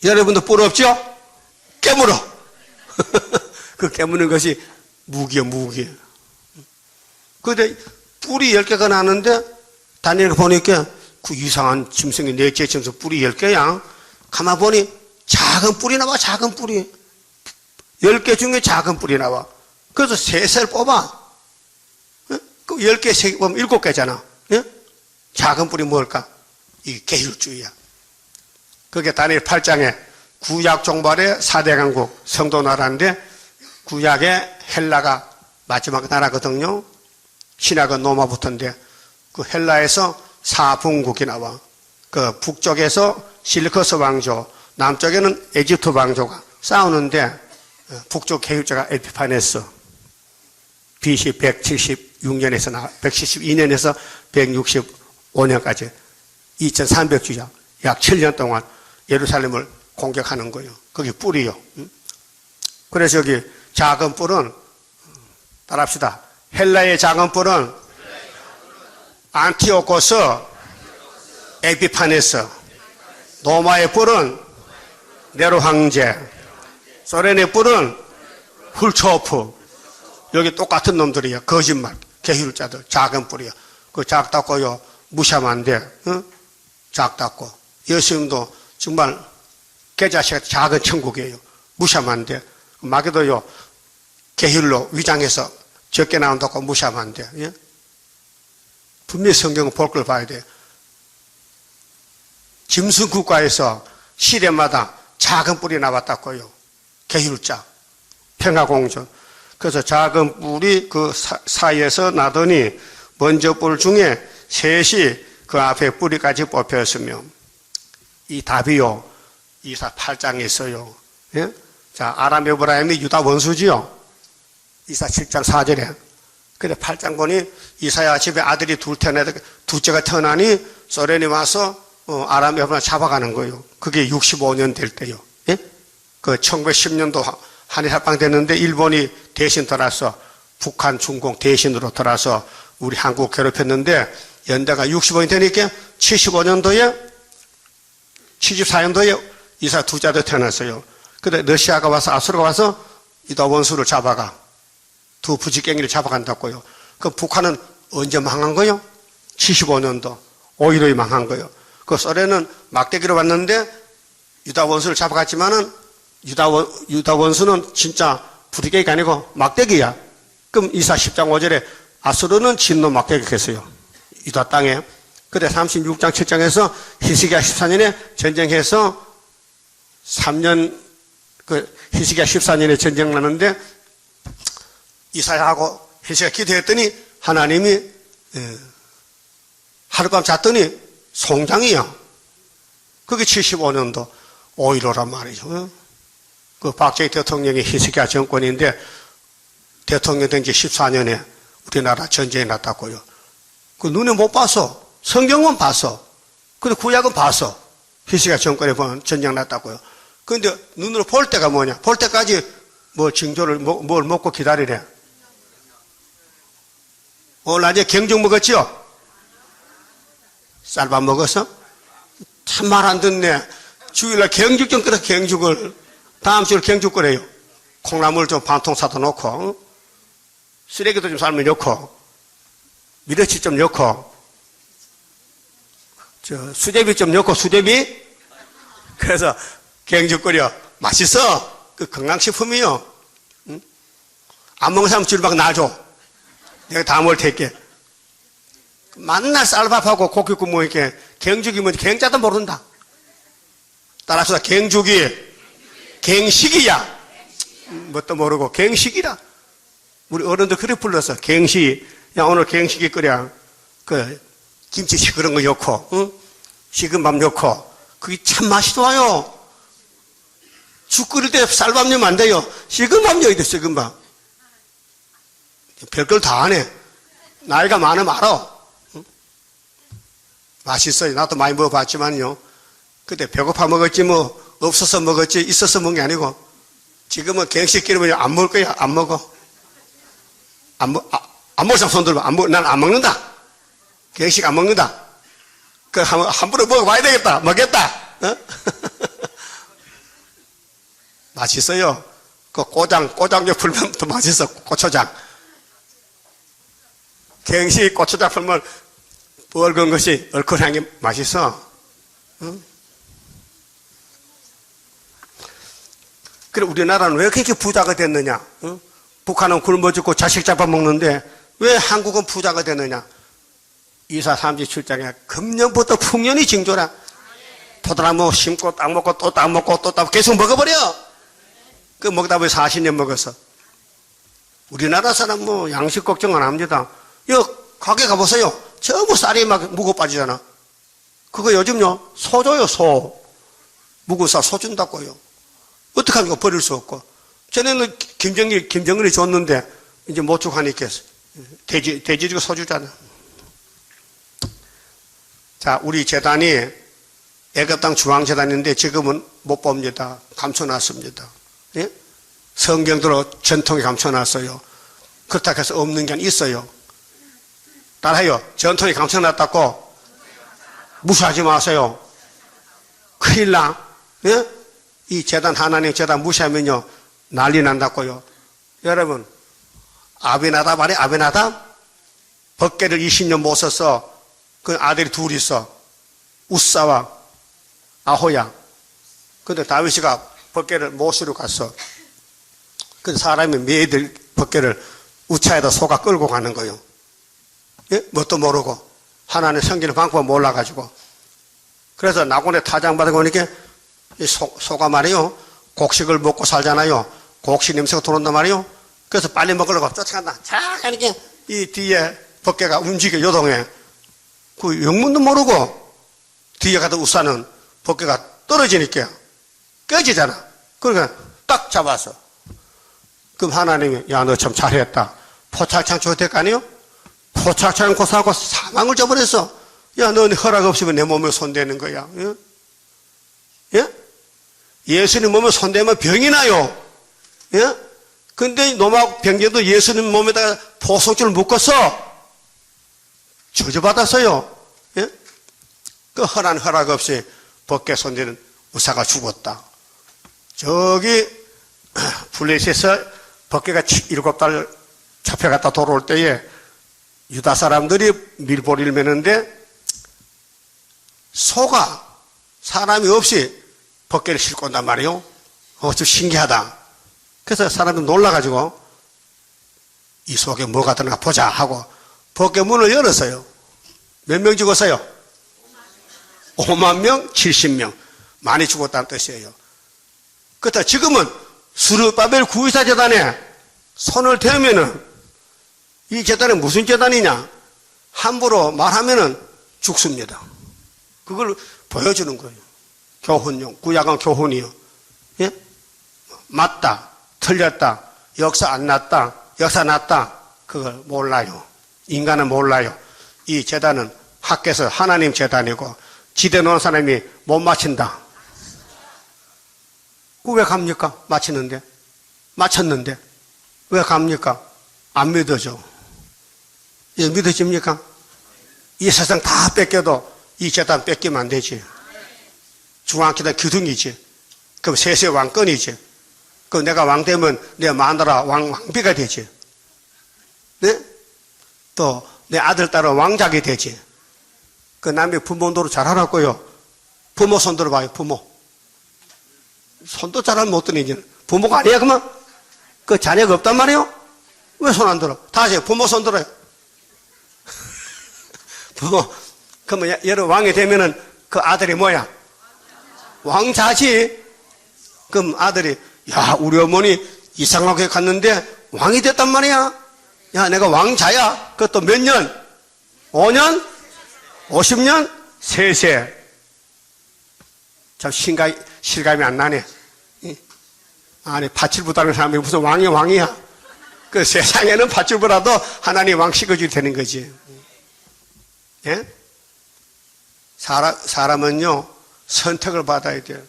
여러분도 뿔 없죠? 깨물어. 그 깨무는 것이 무기요, 무기. 그런데 뿔이 10개가 나는데 다니엘가 보니까 그 이상한 짐승이 4째 짐승 뿔이 10개야. 가만 보니 작은 뿔이 나와, 작은 뿔이. 10개 중에 작은 뿔이 나와. 그래서 3살 뽑아. 그 10개, 3개 보면 7개잖아. 작은 뿔이 뭘까? 이 계율주의야. 그게 다니엘 8장에 구약 종말의 4대 강국 성도 나라인데 구약의 헬라가 마지막 나라거든요. 신약은 로마부터인데 그 헬라에서 4분국이 나와. 그 북쪽에서 실리커스 왕조, 남쪽에는 에집트 왕조가 싸우는데 북쪽 계율자가 에피파네스 BC 176년에서 172년에서 165년까지 2300주야. 약 7년 동안 예루살렘을 공격하는 거예요. 거기 뿔이요. 그래서 여기 작은 뿔은 따라합시다. 헬라의 작은 뿔은 안티오코스 에피파네스, 로마의 뿔은 네로 황제, 소련의 뿔은 훌초프. 여기 똑같은 놈들이야. 거짓말, 계율자들, 작은 뿔이야. 그 작다고요 무시하면 안 돼. 응? 작다고. 예수님도 정말 계자씨가 작은 천국이에요. 무시하면 안 돼. 마귀도요 계율로 위장해서 적게 나온다고 무시하면 안 돼. 예? 분명히 성경은 볼 걸 봐야 돼. 짐승 국가에서 시대마다 작은 뿔이 나왔다고요. 계율자, 평화공존. 그래서 작은 뿔이 그 사이에서 나더니 먼저 뿔 중에 셋이 그 앞에 뿌리까지 뽑혔으며 이 답이요. 이사 8장에 있어요. 예? 자, 아람 에브라임이 유다 원수지요. 이사 7장 4절에. 근데 8장 보니 이사야 집에 아들이 둘째가 태어나니 소련이 와서 아람 에브라임 잡아가는 거예요. 그게 65년 될 때요. 예? 그 1910년도 한일합방 됐는데 일본이 대신 들어서 북한 중공 대신으로 들어서 우리 한국 괴롭혔는데 연대가 65년 되니까 74년도에 이사 둘째 아들 태어났어요. 근데 러시아가 와서 아수르가 와서 유다 원수를 잡아가. 두 부지깽이를 잡아간다고요. 그럼 북한은 언제 망한 거요? 75년도. 5.15에 망한 거요. 그 소련은 막대기로 왔는데 유다 원수를 잡아갔지만은 유다 원수는 진짜 부지깽이가 아니고 막대기야. 그럼 이사 10장 5절에 아수르는 진노 막대기 했어요. 유다 땅에. 그때 36장 7장에서 히스기야 14년에 전쟁해서 3년, 히스기야 14년에 전쟁 나는데 이사야하고 히스기야 기도했더니 하나님이 하룻밤 잤더니 송장이야. 그게 75년도 5.15란 말이죠. 그 박정희 대통령이 히스기야 정권인데 대통령 된 지 14년에 우리나라 전쟁이 났다고요. 그 눈에 못 봤어. 성경은 봤어. 근데 구약은 봤어. 히스기야 정권에 보면 전쟁 났다고요. 근데 눈으로 볼 때가 뭐냐? 볼 때까지 뭐 징조를 뭘 먹고 기다리래. 오늘 낮에 경죽 먹었죠? 쌀밥 먹었어? 참 말 안 듣네. 주일날 경죽 좀 끓여, 경죽을. 다음 주에 경죽 끓여요. 콩나물 좀 반 통 사다 놓고. 쓰레기도 좀 삶아 넣고, 미러치 좀 넣고, 수제비 좀 넣고, 수제비? 그래서 갱죽 끓여. 맛있어. 그 건강식품이요. 응? 안 먹는 사람 줄박 놔줘. 내가 다 먹을 테니까. 맨날 쌀밥하고 고기 구워 이렇게 갱죽이면 갱자도 모른다. 따라서 갱죽이 갱식이야. 뭣도 모르고 갱식이라. 우리 어른들 그래 불렀어. 갱식. 야 오늘 갱식이 끓여. 그 김치 시끄러운 거 넣고, 응? 식은 밥 넣고. 그게 참 맛이 좋아요. 죽 끓일 때 쌀밥 넣으면 안 돼요. 식은 밥 넣어야 돼. 식은 밥. 별걸 다 하네. 나이가 많으면 알아. 응? 맛있어요. 나도 많이 먹어봤지만요. 그때 배고파 먹었지 뭐 없어서 먹었지 있어서 먹은 게 아니고 지금은 갱식 기름을 안 먹을 거야. 안 먹어. 안 먹을 사람 손 들어봐. 난 안 먹는다. 갱식 안 먹는다. 그 함부로 먹어봐야 되겠다. 먹겠다. 어? 맛있어요. 그 고장에 풀면 더 맛있어. 고추장. 갱식 고추장 풀면 뻘건 것이 얼큰하게 맛있어. 응? 그래 우리나라는 왜 그렇게 부자가 됐느냐? 응? 북한은 굶어 죽고 자식 잡아먹는데 왜 한국은 부자가 됐느냐? 2사 3지 출장에 금년부터 풍년이 징조라. 포도나무 심고 땅 먹고 또 땅 먹고 또 땅 계속 먹어버려. 그 먹다 보니 40년 먹었어. 우리나라 사람 뭐 양식 걱정 안 합니다. 여 가게 가보세요. 전부 쌀이 막 묵어 빠지잖아. 그거 요즘요 소 줘요. 소 묵은 쌀 소 준다고요. 어떡합니까? 버릴 수 없고. 전에는 김정일이 줬는데 이제 못 주고 하니까 돼지 주고 소 주잖아. 자, 우리 재단이 애굽당 중앙재단인데 지금은 못 봅니다. 감춰놨습니다. 예? 성경대로 전통에 감춰놨어요. 그렇다고 해서 없는 게 있어요. 따라해요. 전통에 감춰놨다고 무시하지 마세요. 큰일 나. 예? 이 재단 하나님 재단 무시하면요 난리 난다고요. 여러분 아비나답 아니 아비나답? 법궤를 20년 못 써서 그 아들이 둘 있어. 우사와 아호야. 근데 다윗이가 법궤를 모시러 갔어. 근데 사람이 매일 법궤를 우차에다 소가 끌고 가는 거예요. 예? 뭣도 모르고. 하나님 섬기는 방법을 몰라가지고. 그래서 나곤에 타장받아 오니까 이 소가 말이요. 곡식을 먹고 살잖아요. 곡식 냄새가 들어온단 말이요. 그래서 빨리 먹으려고 쫓아간다. 자, 가니까 이 뒤에 법궤가 움직여, 요동해. 그 영문도 모르고 뒤에 가던 우사는 법궤가 떨어지니까 깨지잖아. 그러니까 딱 잡아서. 그럼 하나님이 야, 너 참 잘했다. 포착창 줘야 될 거 아니에요? 포착창 고사하고 사망을 줘버렸어. 야, 너 허락 없으면 내 몸에 손대는 거야. 예? 예? 예수님 몸에 손대면 병이 나요. 예? 근데 노막 병자도 예수님 몸에다가 보석줄을 묶어서 저주받았어요. 예? 그 허락 없이 법궤 손대는 의사가 죽었다. 저기 블레셋에서 법궤가 7달 잡혀갔다 돌아올 때에 유다 사람들이 밀보리를 매는데 소가 사람이 없이 법궤를 싣고 온단 말이에요. 좀 신기하다. 그래서 사람들이 놀라가지고 이 속에 뭐가 들어가 보자 하고 법궤 문을 열었어요. 몇 명 죽었어요? 5만 명, 70명. 많이 죽었다는 뜻이에요. 그렇다 지금은 스룹바벨 구의사 재단에 손을 대면은 이 재단이 무슨 재단이냐? 함부로 말하면은 죽습니다. 그걸 보여주는 거예요. 교훈용, 구약은 교훈이요. 예? 맞다, 틀렸다, 역사 안 났다, 역사 났다, 그걸 몰라요. 인간은 몰라요. 이 재단은 학교에서 하나님 재단이고 지대 놓은 사람이 못 맞힌다. 그 왜 갑니까? 맞히는데. 맞췄는데. 왜 갑니까? 안 믿어져. 이제 믿어집니까? 이 세상 다 뺏겨도 이 재단 뺏기면 안 되지. 중앙기단 기둥이지. 그럼 세세 왕권이지. 그럼 내가 왕 되면 내 마누라 왕비가 되지. 네? 또 내 아들 딸은 왕작이 되지. 그 남의 부모 노릇 잘하라고요. 부모 손 들어봐요. 부모 손도 잘 안 못 드니 부모가 아니야 그만. 그 자녀가 없단 말이에요. 왜 손 안 들어? 다시 부모 손 들어요. 부모 그러면 여러 왕이 되면은 그 아들이 뭐야? 왕자지. 그럼 아들이 야 우리 어머니 이상하게 갔는데 왕이 됐단 말이야. 야 내가 왕자야. 그것도 몇 년? 5년? 50년? 세세. 참 실감이 안 나네. 아니 밧줄부다는 사람이 무슨 왕이야. 그 세상에는 밧줄부라도 하나님 왕식어줄이 되는 거지. 예? 사람은요 선택을 받아야 돼요.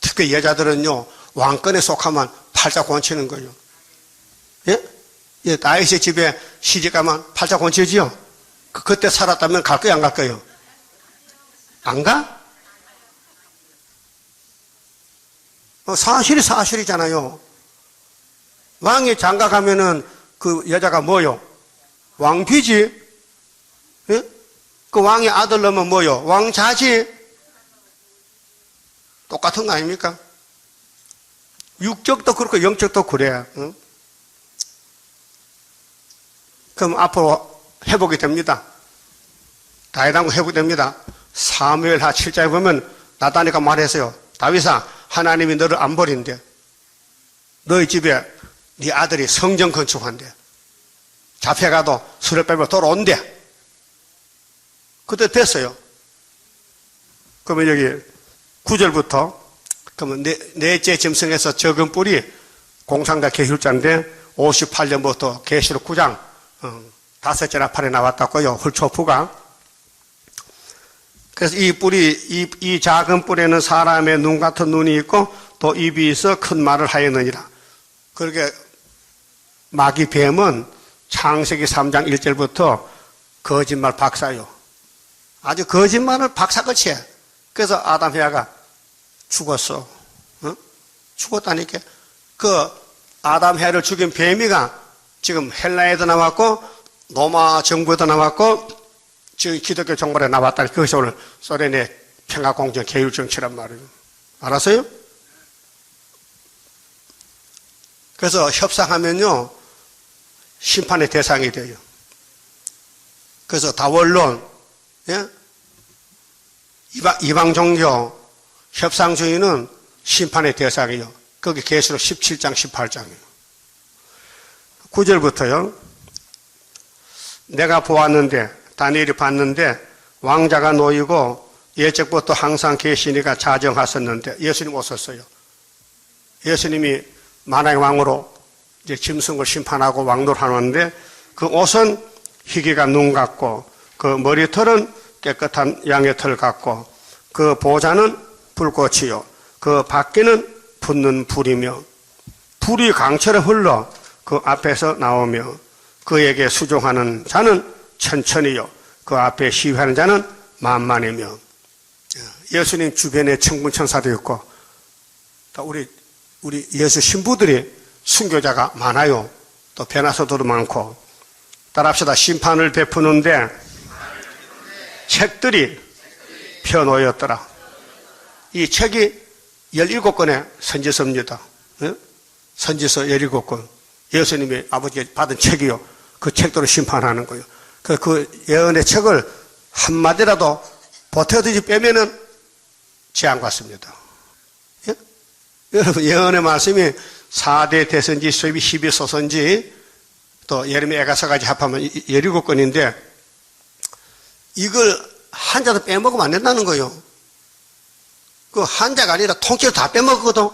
특히 여자들은요 왕권에 속하면 팔자 권치는 거예요. 예? 예, 다윗의 집에 시집가면 팔자 권치지요. 그때 살았다면 갈 거야 안 갈 거예요? 안 가? 사실이 사실이잖아요. 왕이 장가 가면은 그 여자가 뭐요? 왕비지. 예? 그 왕의 아들 넣으면 뭐요? 왕자지. 똑같은 거 아닙니까? 육적도 그렇고 영적도 그래. 응? 그럼 앞으로 회복이 됩니다. 다윗왕국 회복이 됩니다. 사무엘하 7장에 보면 나다니가 말했어요. 다윗아, 하나님이 너를 안 버린대. 너희 집에 네 아들이 성전 건축한대. 잡혀가도 수레 빼고 돌아온대. 그때 됐어요. 그러면 여기 9절부터 그러면 넷째 짐승에서 적은 뿔이 공상자 계율자인데 58년부터 계시록 9장 다섯째 나팔에 나왔다고요. 훌초프가. 그래서 이 뿔이 이 작은 뿔에는 사람의 눈 같은 눈이 있고 또 입이 있어 큰 말을 하였느니라. 그렇게 마귀 뱀은 창세기 3장 1절부터 거짓말 박사요. 아주 거짓말을 박사같이 해. 그래서 아담 해아가 죽었어. 어? 죽었다니까. 그 아담 해아를 죽인 뱀이가 지금 헬라에도 나왔고 로마 정부에도 나왔고 지금 기독교 정벌에 나왔다. 그것이 오늘 소련의 평화공정 계율정치란 말이에요. 알았어요? 그래서 협상하면요 심판의 대상이 돼요. 그래서 다원론, 예? 이방 종교 협상주의는 심판의 대상이에요. 거기 계시록 17장 18장이에요. 9절부터요. 내가 보았는데 다니엘이 봤는데 왕자가 놓이고 예적부터 항상 계시니가 자정하셨는데 예수님 오셨어요. 예수님이 만왕의 왕으로 이제 짐승을 심판하고 왕노하는데 그 옷은 희귀가 눈 같고 그 머리털은 깨끗한 양의 털 같고 그 보좌는 불꽃이요 그 밖에는 붙는 불이며 불이 강처럼 흘러 그 앞에서 나오며 그에게 수종하는 자는 천천히요 그 앞에 시위하는 자는 만만이며. 예수님 주변에 천군천사도 있고 우리 예수 신부들이 순교자가 많아요. 또 변화서도 많고. 따라합시다. 심판을 베푸는데 책들이 펴놓였더라. 이 책이 17권의 선지서입니다. 선지서 17권. 예수님이 아버지가 받은 책이요. 그 책대로 심판하는 거예요. 그 예언의 책을 한마디라도 버텨두지 빼면은 재앙 받습니다. 예? 여러분, 예언의 말씀이 4대 대선지, 수입이 12소선지, 또 예레미야 애가서까지 합하면 17권인데, 이걸 한자도 빼먹으면 안 된다는 거예요. 그 한자가 아니라 통째로 다 빼먹거든,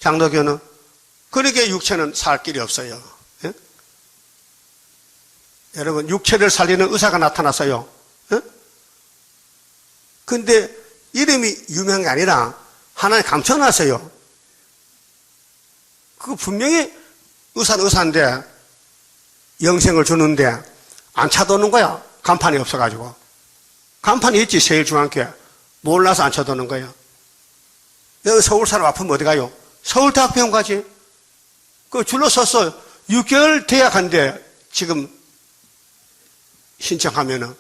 장로교는. 그러니까 육체는 살 길이 없어요. 예? 여러분, 육체를 살리는 의사가 나타났어요. 예? 근데 이름이 유명한 게 아니라 하나님 감춰놨어요. 그거 분명히 의사는 의사인데 영생을 주는데 안 차도는 거야. 간판이 없어가지고. 간판이 있지, 세일중앙교회. 몰라서 안 쳐도는 거예요. 여기 서울 사람 아프면 어디 가요? 서울대학병원 가지. 그 줄로 섰어. 6개월 대학한데 지금 신청하면은,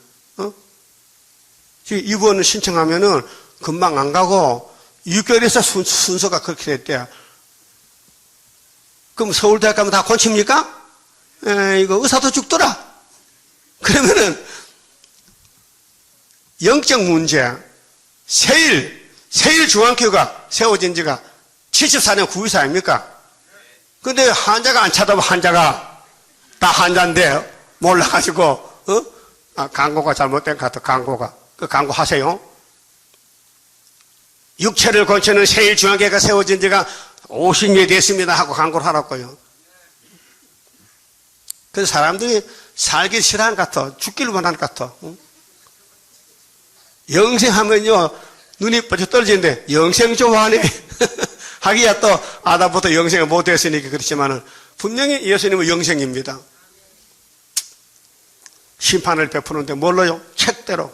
지금 입원 신청하면은 금방 안 가고 6개월에서 순서가 그렇게 됐대요. 그럼 서울대학 가면 다 곤칩니까? 이거 의사도 죽더라. 그러면은 영적 문제, 세일중앙교회가 세워진 지가 74년 9.24 아닙니까? 근데 환자가 안 찾아봐, 환자가. 다 환자인데 몰라가지고, 광고가 잘못된 것 같아, 광고가. 그 광고 하세요. 육체를 고치는 세일중앙교회가 세워진 지가 50년이 됐습니다 하고 광고를 하라고요. 그래서 사람들이 살기 싫어하는 것 같아. 죽기를 원하는 것 같아. 영생하면요, 눈이 뻗쳐 떨어지는데, 영생 좋아하네. 하기야 또, 아담부터 영생을 못했으니까 그렇지만은, 분명히 예수님은 영생입니다. 심판을 베푸는데 뭘로요? 책대로.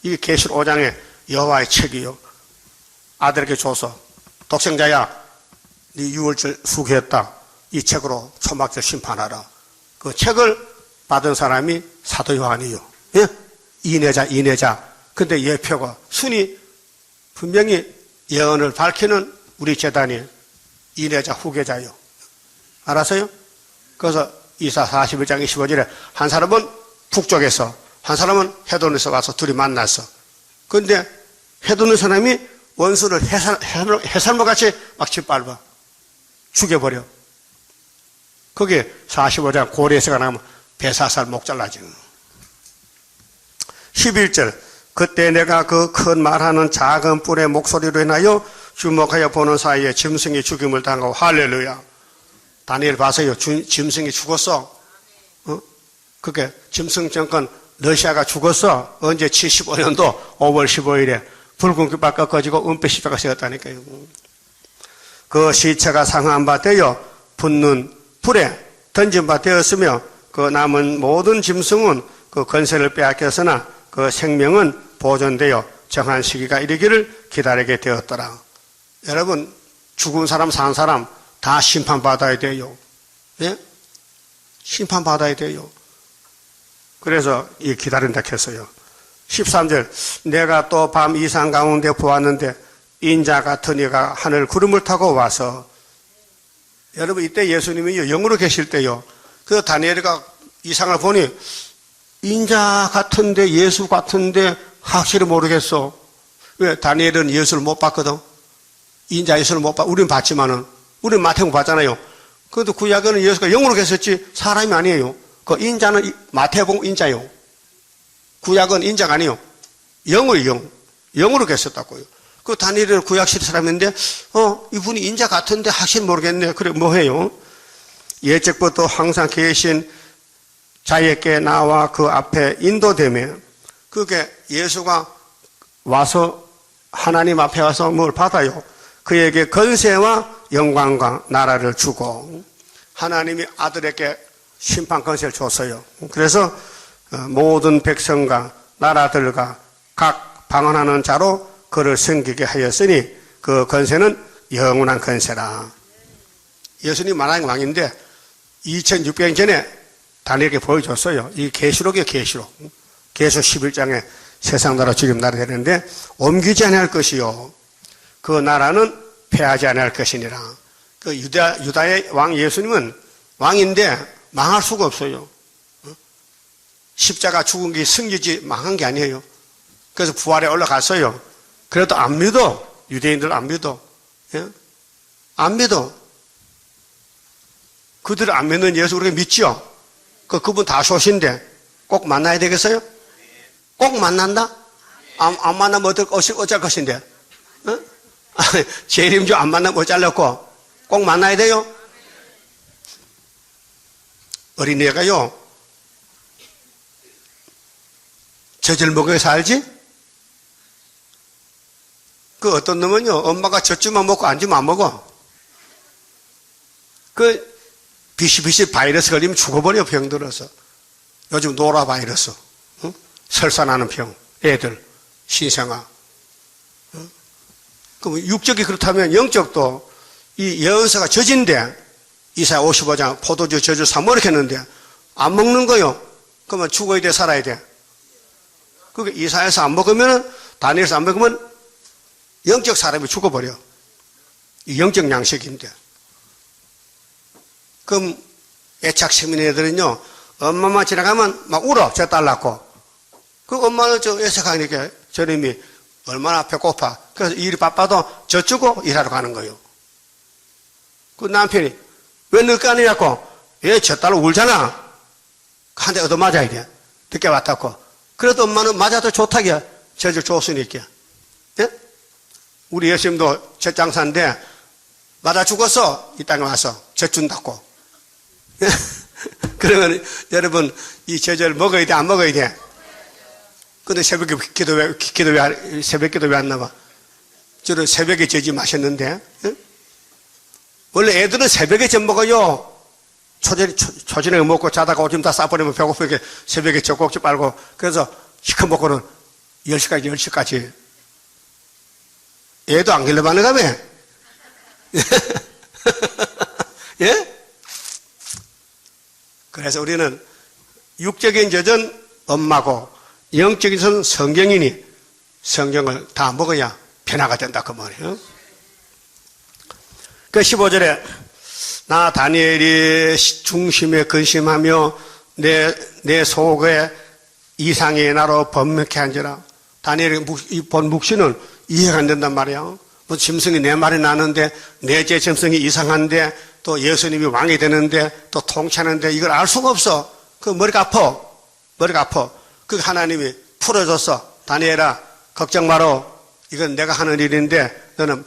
이게 계시록 5장에 여호와의 책이요. 아들에게 줘서, 독생자야, 네 유월절 후회했다. 이 책으로 초막절 심판하라. 그 책을 받은 사람이 사도 요한이요. 예? 인애자. 근데 예표가, 순이 분명히 예언을 밝히는 우리 제단이 인애자, 후계자요. 알았어요? 그래서 이사 41장 25절에 한 사람은 북쪽에서, 한 사람은 해돈에서 와서 둘이 만났어. 근데 해돈의 사람이 원수를 해산물같이 막 짓밟아. 죽여버려. 거기에 45장 고레에서가 나오면 배사살 목 잘라지. 11절 그때 내가 그 큰 말하는 작은 뿔의 목소리로 인하여 주목하여 보는 사이에 짐승이 죽임을 당하고 할렐루야. 다니엘 봐서요. 짐승이 죽었어. 그게 짐승 정권 러시아가 죽었어. 언제 75년도 5월 15일에 붉은 깃발 꺾어지고 은폐 십자가 세웠다니까요. 그 시체가 상한 바 되어 붙는 불에 던진 바 되었으며 그 남은 모든 짐승은 그 권세를 빼앗겼으나 그 생명은 보존되어 정한 시기가 이르기를 기다리게 되었더라. 여러분, 죽은 사람, 산 사람 다 심판받아야 돼요. 예? 심판받아야 돼요. 그래서 이 기다린다 했어요. 13절 내가 또 밤 이상 가운데 보았는데 인자 같은 이가 하늘 구름을 타고 와서, 여러분 이때 예수님이 영으로 계실 때요. 그 다니엘이가 이상을 보니 인자 같은데 예수 같은데 확실히 모르겠어. 왜? 다니엘은 예수를 못 봤거든. 인자 예수를 못 봤. 우리는 봤지만은 우리는 마태복음 봤잖아요. 그래도 구약에는 예수가 영으로 계셨지 사람이 아니에요. 그 인자는 마태복음 인자요. 구약은 인자가 아니에요. 영의 영으로 계셨다고요. 그 다니엘은 구약시대 사람인데 이분이 인자 같은데 확실히 모르겠네. 그래 뭐해요? 예적부터 항상 계신 자에게 나와 그 앞에 인도되며, 그게 예수가 와서 하나님 앞에 와서 뭘 받아요? 그에게 권세와 영광과 나라를 주고 하나님이 아들에게 심판 권세를 줬어요. 그래서 모든 백성과 나라들과 각 방언하는 자로 그를 섬기게 하였으니 그 권세는 영원한 권세라. 예수님 만왕의 왕인데 2600년 전에 다니엘에게 보여줬어요. 이 계시록이에요. 계시록 11장에 세상 나라 지금 나라 되는데 옮기지 아니할 것이요 그 나라는 패하지 아니할 것이니라. 그 유다의 왕 예수님은 왕인데 망할 수가 없어요. 십자가 죽은 게 승리지 망한 게 아니에요. 그래서 부활에 올라갔어요. 그래도 안 믿어. 유대인들 안 믿어. 예? 안 믿어. 그들을 안 믿는 예수 우리가 믿죠? 그분 다 쇼신데 꼭 만나야 되겠어요? 꼭 만난다? 안 만나면 어쩔 것인데? 재림주 안 만나면 어쩔려고? 꼭 만나야 돼요? 어린애가요, 젖을 먹어야 살지? 그 어떤 놈은요, 엄마가 젖주만 먹고 안 주면 안 먹어. 그 비시비시 바이러스 걸리면 죽어버려, 병들어서. 요즘 노라 바이러스, 응? 설사나는 병, 애들, 신생아. 응? 그럼 육적이 그렇다면 영적도 이 예언서가 젖인데, 이사야 55장 포도주 저주 사모 이렇게 했는데, 안 먹는 거요. 그러면 죽어야 돼, 살아야 돼? 그게 이사야서 안 먹으면, 다니엘서 안 먹으면 영적 사람이 죽어버려. 이 영적 양식인데. 그럼 애착 시민 애들은요, 엄마만 지나가면 막 울어, 저 딸 낳고. 그 엄마는 저 애석하니까 저놈이 얼마나 배고파. 그래서 일이 바빠도 젖주고 일하러 가는 거예요. 그 남편이 왜 늦게 안 해갖고, 저 딸 울잖아. 한 대 얻어맞아야 돼. 늦게 왔다고. 그래도 엄마는 맞아도 좋다기야. 젖을 줬으니까. 예? 우리 예수님도 젖장사인데 맞아 죽었어. 이 땅에 와서 젖 준다고. 그러면 여러분 이 젖을 먹어야 돼, 안 먹어야 돼? 근데 새벽 기도 왜 안 나와? 저는 새벽에 젖이 마셨는데. 예? 원래 애들은 새벽에 젖 먹어요. 초저녁에 먹고 자다가 오줌 다 싸버리면 배고프게 새벽에 젖꼭지 빨고, 그래서 시커 먹고는 10시까지. 애도 안 길러봤는가 봐. 예? 그래서 우리는 육적인 젖은 엄마고, 영적인 젖은 성경이니, 성경을 다 먹어야 변화가 된다, 그 말이에요. 그 15절에, 나 다니엘이 중심에 근심하며 내 속에 이상의 나로 번명케 한지라. 다니엘이 본 묵시는 이해가 안 된단 말이야. 뭐 짐승이 내 말이 나는데, 내제 짐승이 이상한데, 또 예수님이 왕이 되는데, 또 통치하는데, 이걸 알 수가 없어. 그 머리가 아파. 그 하나님이 풀어줬어. 다니엘아, 걱정 마라. 이건 내가 하는 일인데, 너는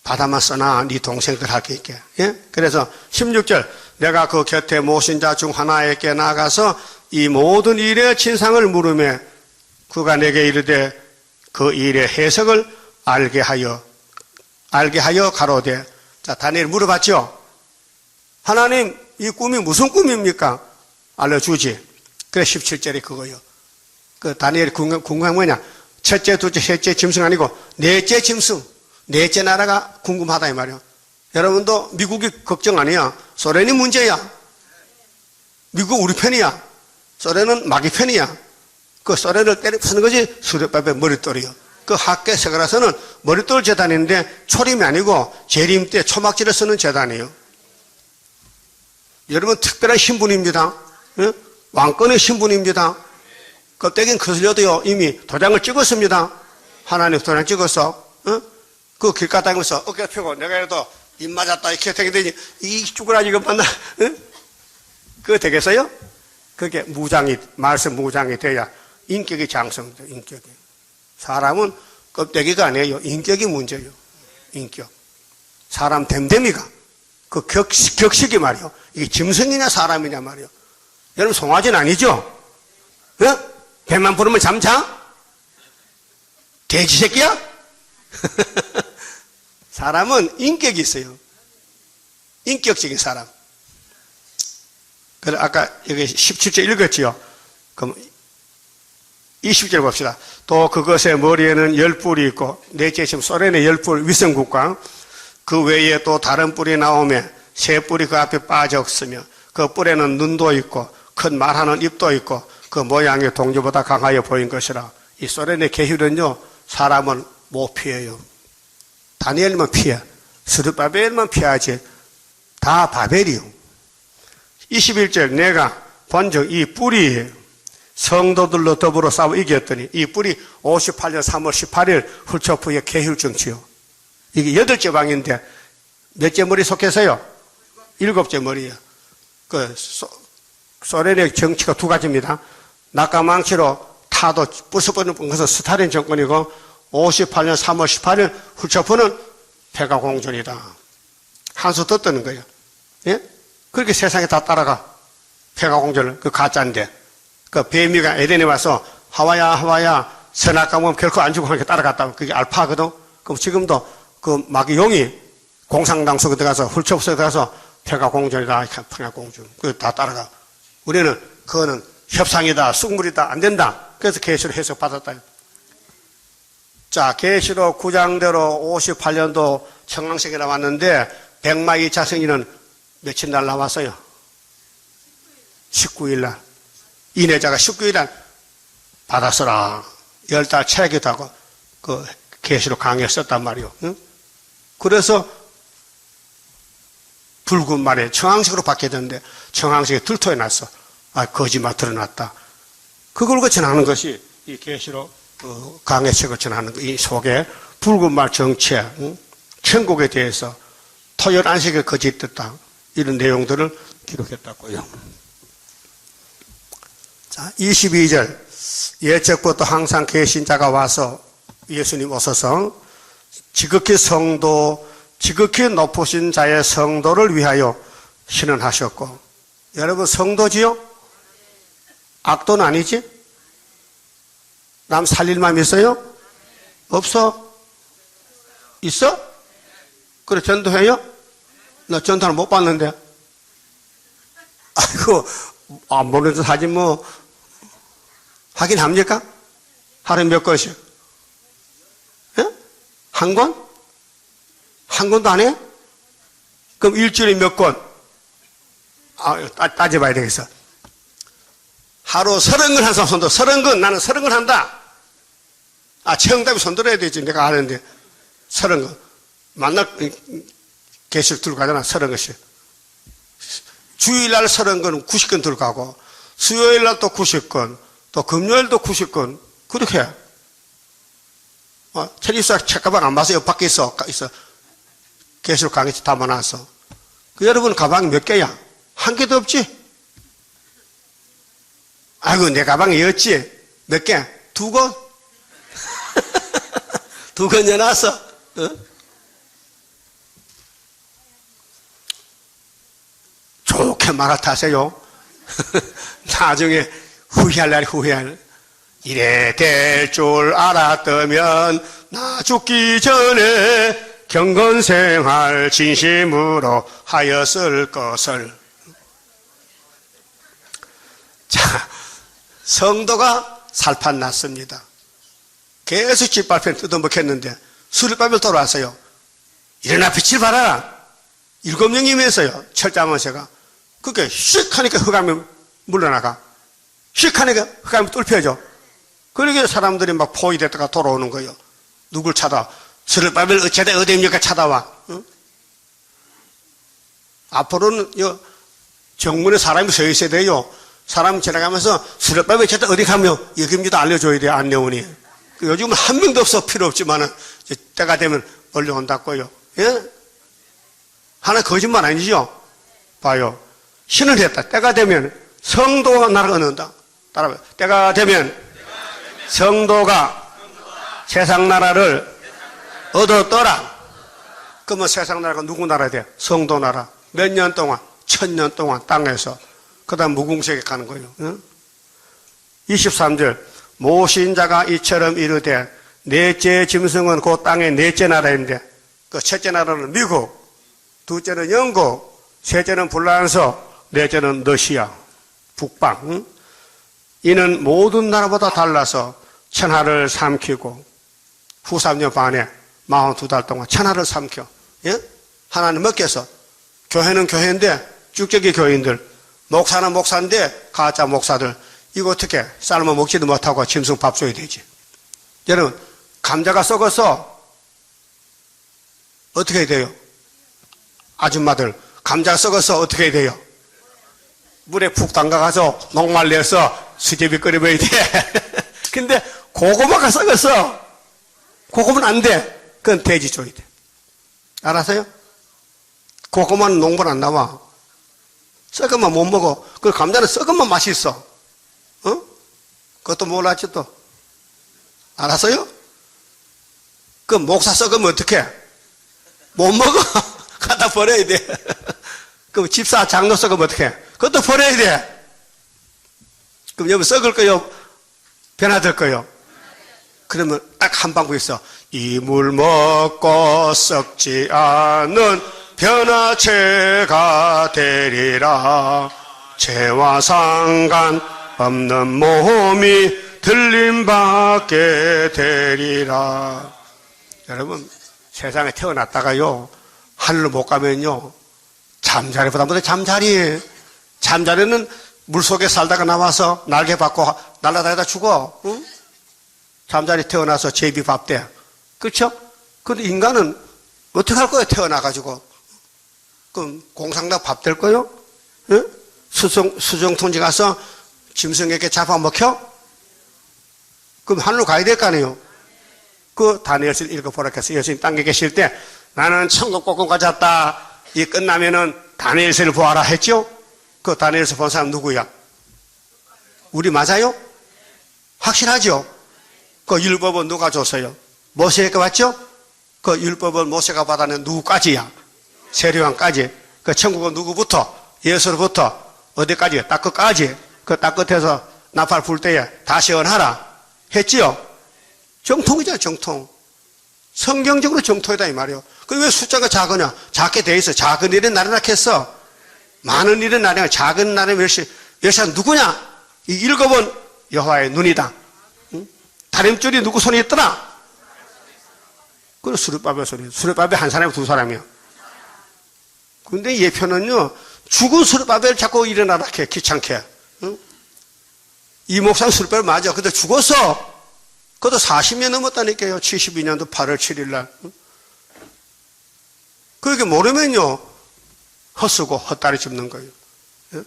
바다만 써놔. 네 동생들 할 게 있게. 예? 그래서 16절, 내가 그 곁에 모신 자 중 하나에게 나가서 이 모든 일의 진상을 물으며 그가 내게 이르되 그 일의 해석을 알게 하여 가로되. 자, 다니엘 물어봤죠. 하나님, 이 꿈이 무슨 꿈입니까? 알려주지. 그래 17절이 그거요. 그 다니엘이 궁금한 뭐냐? 첫째, 둘째, 셋째 짐승 아니고 넷째 짐승, 넷째 나라가 궁금하다 이 말이요. 여러분도 미국이 걱정 아니야. 소련이 문제야. 미국 우리 편이야. 소련은 마귀 편이야. 그 소련을 때려 부수는 것이 수렵밥의 머릿돌이요. 그 학계 세계라서는 머릿돌 재단인데 초림이 아니고 재림 때 초막지를 쓰는 재단이에요. 여러분 특별한 신분입니다. 예? 왕권의 신분입니다. 껍데기는 거슬려도요 이미 도장을 찍었습니다. 하나님 도장 찍었어. 그 길 가다니면서 어깨 펴고 내가 해도 입 맞았다 이렇게 되더니 이 쭈그라지 이거 만나. 그거 되겠어요? 그게 말씀 무장이 돼야 인격이 장성돼. 인격이. 사람은 껍데기가 아니에요. 인격이 문제예요. 인격. 사람 됨됨이가. 그 격식이 말이요. 이게 짐승이냐 사람이냐 말이요. 여러분 송아지는 아니죠? 배만 부르면 잠자? 돼지 새끼야? 사람은 인격이 있어요. 인격적인 사람. 그래 아까 여기 17절 읽었지요? 그럼 20절 봅시다. 또 그것의 머리에는 10뿔이 있고, 넷째 지금 소련의 10뿔 위성국가, 그 외에 또 다른 뿔이 나오며 세 뿔이 그 앞에 빠져 없으며 그 뿔에는 눈도 있고 큰 말하는 입도 있고 그 모양이 동지보다 강하여 보인 것이라. 이 소련의 계율은요 사람은 못 피해요. 다니엘만 피해. 스룹바벨만 피하지. 다 바벨이요. 21절 내가 본즉 이 뿔이 성도들로 더불어 싸워 이겼더니 이 뿔이 58년 3월 18일 훌초프의 계율정치요. 이게 8째 왕인데 몇째 머리 속해서요? 7째 머리예요. 그 소련의 정치가 두 가지입니다. 낙가망치로 타도 부숴버리는 것은 스탈린 정권이고 58년 3월 18일 훌초프는 폐가공전이다. 한수 더 뜨는 거예요. 예? 그렇게 세상에 다 따라가. 폐가공전을 그 가짜인데 그 뱀이가 에덴에 와서 하와야 선악과 먹으면 결코 안 죽고 하니까 따라갔다고. 그게 알파거든. 그럼 지금도 그 마귀 용이 공산당 속에 들어가서 훌초프 속에 들어가서 폐가공전이다. 폐가공전. 그거 다 따라가. 우리는 그거는 협상이다. 쑥물이다. 안 된다. 그래서 계시록 해석받았다. 자, 계시록 9장대로 58년도 청강생이 나왔는데 백마 2차 승리는 며칠 날 나왔어요? 19일 날, 인해자가 19일 날 받아서라. 10달 채기도 하고, 그, 계시록 강의에 썼단 말이요. 응? 그래서, 붉은 말에 청황색으로 바뀌었는데, 청황색이 들토해 놨어. 아, 거짓말 드러났다. 그걸 전하는 것이, 이 계시록, 강해책을 전하는 이 속에, 붉은 말 정체, 응? 천국에 대해서, 토열 안식에 거짓됐다. 이런 내용들을 기록했다고요. 자, 22절. 예적부터 항상 계신 자가 와서 예수님 오셔서 지극히 지극히 높으신 자의 성도를 위하여 신원하셨고, 여러분 성도지요? 악도는 아니지? 남 살릴 마음 있어요? 없어? 있어? 그래 전도해요? 나 전도를 못 봤는데. 아이고, 안 보는 듯 하지 뭐. 하긴 합니까? 하루에 몇 권씩? 예? 한 권? 한 권도 안 해? 그럼 일주일에 몇 권? 따져봐야 되겠어. 하루 30권 한 사람 손들어. 30권, 나는 30권 한다. 청답이 손들어야 되지. 내가 아는데. 30권. 만날, 개실 들고 가잖아. 30권씩. 주일날 30권, 90권 들고 가고, 수요일날 또 90권, 또 금요일도 90권, 그렇게 해. 체리수학 책가방 안 봐서 옆 밖에 있어. 계시록 강의 담아놨어. 여러분 가방이 몇 개야? 한 개도 없지? 아이고, 내 가방이 였지? 몇 개? 2권? 2권 여놨어? 어? 좋게 말을 타세요. 나중에 후회할 날이 후회할. 이래 될 줄 알았다면 나 죽기 전에 경건생활 진심으로 하였을 것을. 자, 성도가 살판 났습니다. 계속 짓밟혀 뜯어먹혔는데 수리밥을 돌아왔어요. 일어나 빛을 발하라. 7명이면서요. 철장원세가. 그게 휙 하니까 흑암이 물러나가. 휙 하니까 흑암이 뚫혀져. 그러게 사람들이 막 포위됐다가 돌아오는 거예요. 누굴 찾아? 스르바벨 어째다 어디입니까? 찾아와. 응? 앞으로는 정문에 사람이 서 있어야 돼요. 사람이 지나가면서 스르바벨 어째다 어디 가면 여기입니다 알려줘야 돼요. 안내원이. 요즘은 한 명도 없어. 필요 없지만은 때가 되면 얼른 온다고요. 예? 하나 거짓말 아니죠? 봐요. 신을 했다. 때가 되면 성도가 나를 얻는다. 따라봐요. 때가 되면 성도가 세상 나라를 얻었더라. 그러면 세상 나라가 누구 나라야 돼? 성도 나라. 몇 년 동안? 1000년 동안 땅에서. 그 다음 무궁색에 가는 거예요. 응? 23절. 모신자가 이처럼 이르되 넷째 짐승은 그 땅의 넷째 나라인데 그 첫째 나라는 미국, 둘째는 영국, 셋째는 불란서, 넷째는 러시아, 북방. 응? 이는 모든 나라보다 달라서 천하를 삼키고 후 3년 반에 42달 동안 천하를 삼켜. 예? 하나님 먹겠어. 교회는 교회인데 쭉저기 교인들, 목사는 목사인데 가짜 목사들, 이거 어떻게 삶아 먹지도 못하고 짐승 밥 줘야 되지. 여러분, 감자가 썩어서 어떻게 해야 돼요? 아줌마들, 감자가 썩어서 어떻게 해야 돼요? 물에 푹 담가가서 녹말내서 수제비 끓여봐야 돼. 근데 고구마가 썩었어. 고구마는 안 돼. 그건 돼지 줘야 돼. 알았어요? 고구마는 농분 안 나와. 썩으면 못 먹어. 그 감자는 썩으면 맛있어. 어? 그것도 몰랐지 또. 알았어요? 그 목사 썩으면 어떡해? 못 먹어. 갖다 버려야 돼. 그럼 집사 장로 썩으면 어떡해? 그것도 버려야 돼. 그럼 여러분 썩을 거요? 변화될 거요? 그러면 딱 한 방법 있어. 이물 먹고 썩지 않은 변화체가 되리라. 죄와 상관 없는 몸이 들림받게 되리라. 여러분 세상에 태어났다가요 하늘로 못 가면요 잠자리보다 못해. 잠자리는 물속에 살다가 나와서 날개 받고 날아다니다 죽어. 응? 잠자리 태어나서 제비 밥 돼. 그렇죠? 근데 인간은 어떻게 할 거예요? 태어나가지고. 그럼 공상당 밥 될 거요? 응? 수정통지 가서 짐승에게 잡아먹혀? 그럼 하늘로 가야 될 거 아니에요? 그 다니엘서 읽어보라 해서 예수님 땅에 계실 때 나는 천국 꼭꼭 가졌다. 이 끝나면은 다니엘서를 보아라 했죠? 그 다니엘서 본 사람 누구야? 우리 맞아요? 확실하죠? 그 율법은 누가 줬어요? 모세가 왔죠? 그 율법은 모세가 받아낸 누구까지야? 세례요한까지. 그 천국은 누구부터? 예수로부터 어디까지? 딱 끝까지. 그 딱 끝에서 나팔 불 때에 다시 언하라 했지요? 정통이잖아, 정통. 성경적으로 정통이다 이 말이에요. 그 왜 숫자가 작으냐? 작게 돼 있어. 작은 일은 나르라 했어. 많은 일은 나르라. 작은 나는 멸시한 누구냐? 이 일곱은 여호와의 눈이다. 응? 다림줄이 누구 손에 있더라? 그래, 수르바벨 소리. 수르바벨 한 사람이 두 사람이야. 근데 예표는요, 죽은 수르바벨 자꾸 일어나라 해, 귀찮게. 응? 이 목사는 수르바벨 맞아. 근데 죽었어. 그것도 40년 넘었다니까요. 72년도 8월 7일 날. 응? 그렇게 모르면요, 헛쓰고 헛다리 짚는 거예요. 응?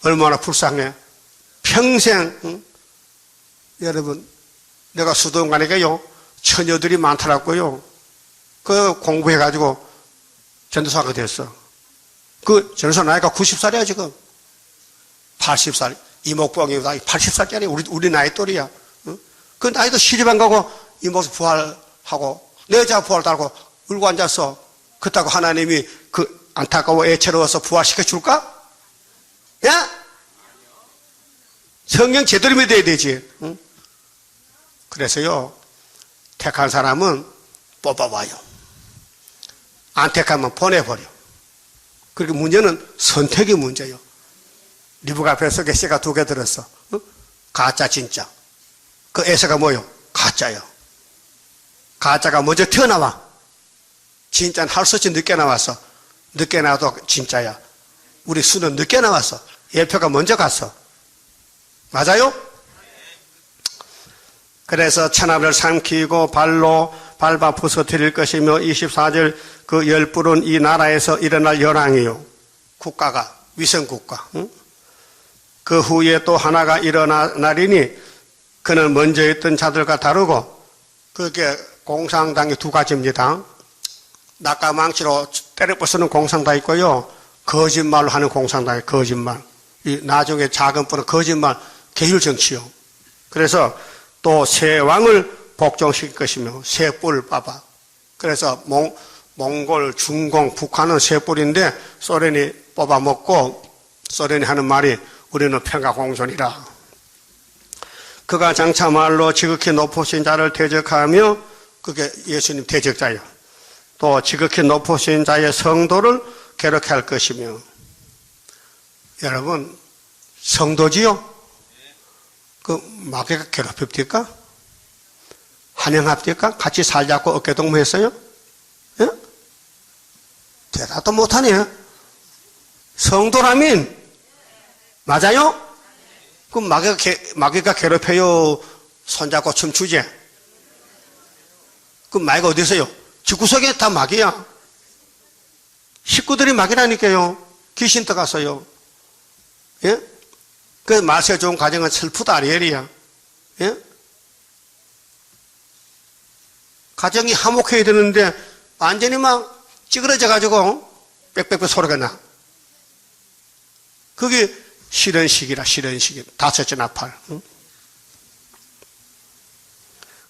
얼마나 불쌍해. 평생, 응? 여러분, 내가 수도원 가니까요, 처녀들이 많더라고요. 그 공부해가지고 전도사가 됐어. 그 전도사 나이가 90살이야, 지금. 80살. 이목구멍이 80살짜리 우리 나이 또래야. 응? 그 나이도 시집안 가고 이목수 부활하고 내 여자 부활 달고 울고 앉았어. 그렇다고 하나님이 그 안타까워 애처로워서 부활시켜 줄까? 야? 성경 제대로 믿어야 되지. 응? 그래서요, 택한 사람은 뽑아와요. 안 택하면 보내버려. 그리고 문제는 선택의 문제요. 리브가 뱃속에 씨가 2개 들었어. 어? 가짜 진짜. 그 에서가 뭐요? 가짜요. 가짜가 먼저 튀어나와. 진짜는 할 수 없이 늦게 나왔어. 늦게 나와도 진짜야. 우리 수는 늦게 나왔어. 예표가 먼저 갔어. 맞아요? 그래서 천하를 삼키고 발로 밟아 부서뜨릴 것이며 24절 그 10불은 이 나라에서 일어날 열왕이요. 국가가 위성국가. 응? 그 후에 또 하나가 일어나리니 그는 먼저 있던 자들과 다르고 그게 공상당이 2가지입니다. 낙가망치로 때려 부수는 공상당 있고요. 거짓말로 하는 공상당이 거짓말. 이 나중에 작은 뿔은 거짓말 계율정치요. 그래서 또 새 왕을 복종시킬 것이며 새 뿔을 봐봐. 그래서 몽골, 중공, 북한은 새 뿔인데 소련이 뽑아먹고 소련이 하는 말이 우리는 평화공존이라. 그가 장차 말로 지극히 높으신 자를 대적하며 그게 예수님 대적자예요. 또 지극히 높으신 자의 성도를 괴롭게 할 것이며. 여러분 성도지요? 그 마귀가 괴롭힙니까? 환영합니까? 같이 살자고 어깨동무했어요? 예? 대답도 못하네. 성도라면 맞아요? 그럼 마귀가 괴롭혀요? 손잡고 춤추지? 그럼 마귀가 어디 있어요? 집구석에 다 마귀야. 식구들이 마귀라니까요. 귀신 들어가서요. 예? 그 말세 좋은 가정은 슬프다 아리엘이야. 예? 가정이 화목해야 되는데 완전히 막 찌그러져 가지고 빽빽빽 소리가 나. 그게 실현식이라 실현식이 5째 나팔. 응?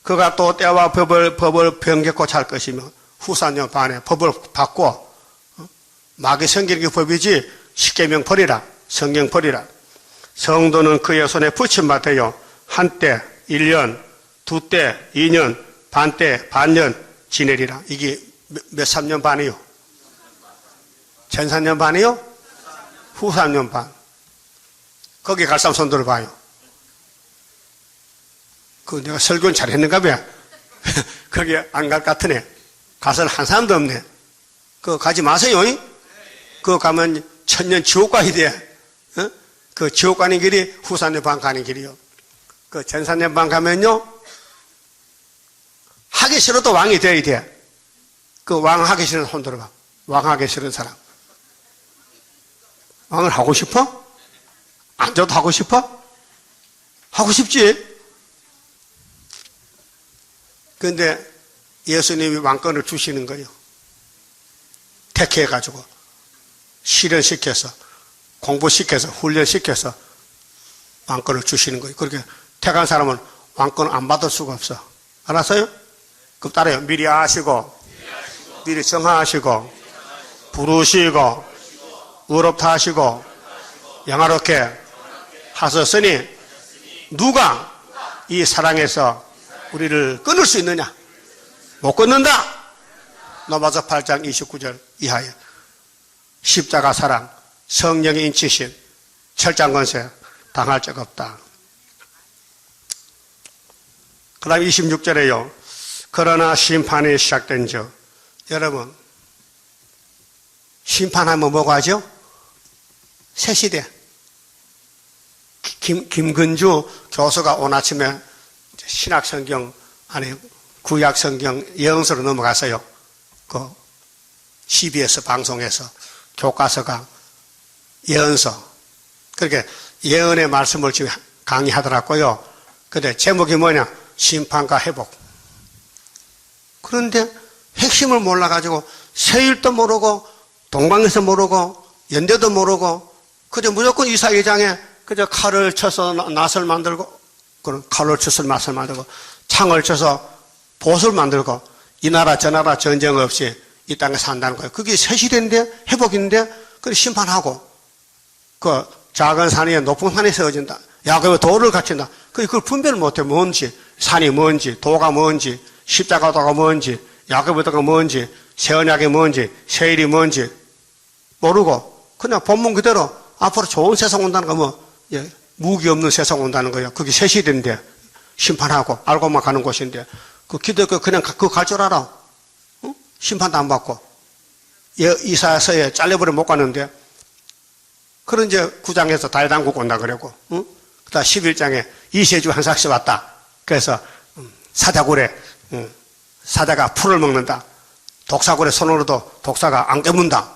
그가 또 때와 법을 변개코 찰 것이며 후사년 반에 법을 바꿔. 마귀 성경의 법이지 십계명 버리라. 성경 버리라. 성도는 그의 손에 붙임받아요. 한때 1년, 2때 2년, 반때 반년 지내리라. 이게 몇 3년 반이요? 전 3년 반이요? 후 3년 반. 거기 갈 사람 손 들어봐요. 그 내가 설교는 잘했는가 봐요. 거기 안 갈 것 같으네. 가서 한 사람도 없네. 그거 가지 마세요. 그거 가면 천년 지옥 가야 돼. 어? 그 지옥 가는 길이 후산연방 가는 길이요. 그 전산연방 가면요, 하기 싫어도 왕이 돼야 돼. 그 왕 하기 싫은 손 들어봐. 왕 하기 싫은 사람. 왕을 하고 싶어? 앉아도 하고 싶어? 하고 싶지? 그런데 예수님이 왕권을 주시는 거예요. 택해가지고, 실현시켜서, 공부시켜서, 훈련시켜서 왕권을 주시는 거예요. 그렇게 택한 사람은 왕권을 안 받을 수가 없어. 알았어요? 그럼 따라요. 미리 아시고, 미리 정하시고, 부르시고, 의롭다 하시고, 영화롭게 하셨으니, 누가 이 사랑에서 우리를 끊을 수 있느냐? 못 끊는다! 로마서 8장 29절 이하에. 십자가 사랑, 성령의 인치심, 철장 권세 당할 적 없다. 그 다음 26절에요. 그러나 심판이 시작된 즉, 여러분, 심판하면 뭐가 하죠? 새 시대. 김근주 교수가 오늘 아침에 신약성경, 아니, 구약성경 예언서로 넘어갔어요. 그 CBS 방송에서 교과서가 예언서. 그렇게 예언의 말씀을 지금 강의하더라고요. 근데 제목이 뭐냐? 심판과 회복. 그런데 핵심을 몰라가지고 세일도 모르고 동방에서 모르고 연대도 모르고 그저 무조건 이사회장에 그저 칼을 쳐서 낫을 만들고 그런 칼을 쳐서 낫을 만들고 창을 쳐서 보수를 만들고 이 나라 저 나라 전쟁 없이 이 땅에 산다는 거예요. 그게 새 시대인데 회복인데 그걸 심판하고 그 작은 산 위에 높은 산이 세워진다. 야곱의 돌을 갖춘다. 그걸 분별을 못해. 뭔지 산이 뭔지 도가 뭔지 십자가도가 뭔지 야곱의 도가 뭔지 새 언약이 뭔지 세일이 뭔지 모르고 그냥 본문 그대로 앞으로 좋은 세상 온다는 거 뭐 무기 없는 세상 온다는 거예요. 그게 새 시대인데 심판하고 알고만 가는 곳인데 그 기독교 그냥 그거 갈 줄 알아. 응? 심판도 안 받고 이사야서에 잘려버려 못 가는데 그런 이제 9장에서 달당국 온다 그러고 응? 그다음 11장에 이세주 한삭시 왔다. 그래서 사자굴에 사자가 풀을 먹는다. 독사굴에 손으로도 독사가 안 깨문다.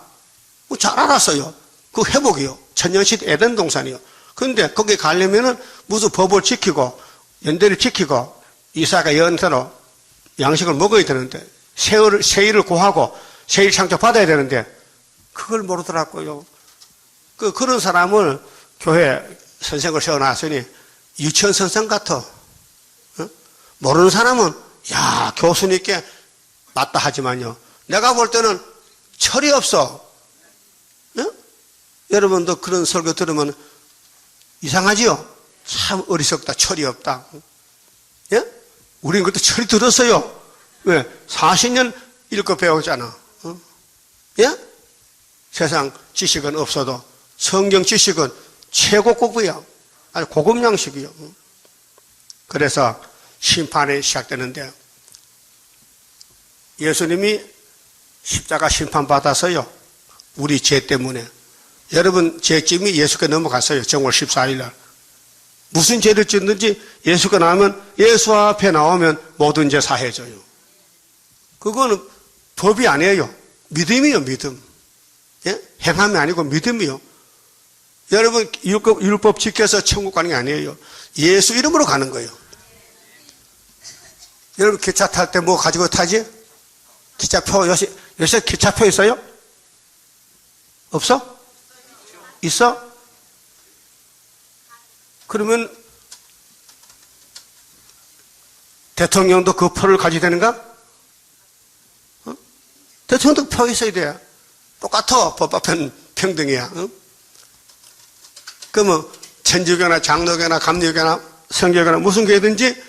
잘 알았어요. 그 회복이요. 천년시대 에덴 동산이요. 그런데 거기 가려면은 무슨 법을 지키고 연대를 지키고 이사가 연대로 양식을 먹어야 되는데 세일을 구하고 세일 창조 받아야 되는데 그걸 모르더라고요. 그런 사람을 교회 선생을 세워놨으니 유치원 선생 같아. 어? 모르는 사람은 야 교수님께 맞다 하지만요. 내가 볼 때는 철이 없어. 여러분도 그런 설교 들으면 이상하지요? 참 어리석다, 철이 없다. 예? 우린 그때 철이 들었어요. 왜? 40년 읽고 배우잖아. 예? 세상 지식은 없어도 성경 지식은 최고 공부야. 아주 고급 양식이요. 그래서 심판이 시작되는데 예수님이 십자가 심판받아서요. 우리 죄 때문에. 여러분 죄짐이 예수께 넘어갔어요. 정월 14일 날. 무슨 죄를 짓는지 예수가 나오면 예수 앞에 나오면 모든 죄 사해져요. 그거는 법이 아니에요. 믿음이요. 믿음. 예? 행함이 아니고 믿음이요. 여러분 율법 지켜서 천국 가는 게 아니에요. 예수 이름으로 가는 거예요. 여러분 기차 탈 때 뭐 가지고 타지? 기차표 요새 기차표 있어요? 없어? 있어? 그러면 대통령도 그 표를 가지고 되는가? 어? 대통령도 표 있어야 돼. 똑같아. 법 앞에는 평등이야. 어? 그러면 천주교나 장로교나 감리교나 성교교나 무슨 교회든지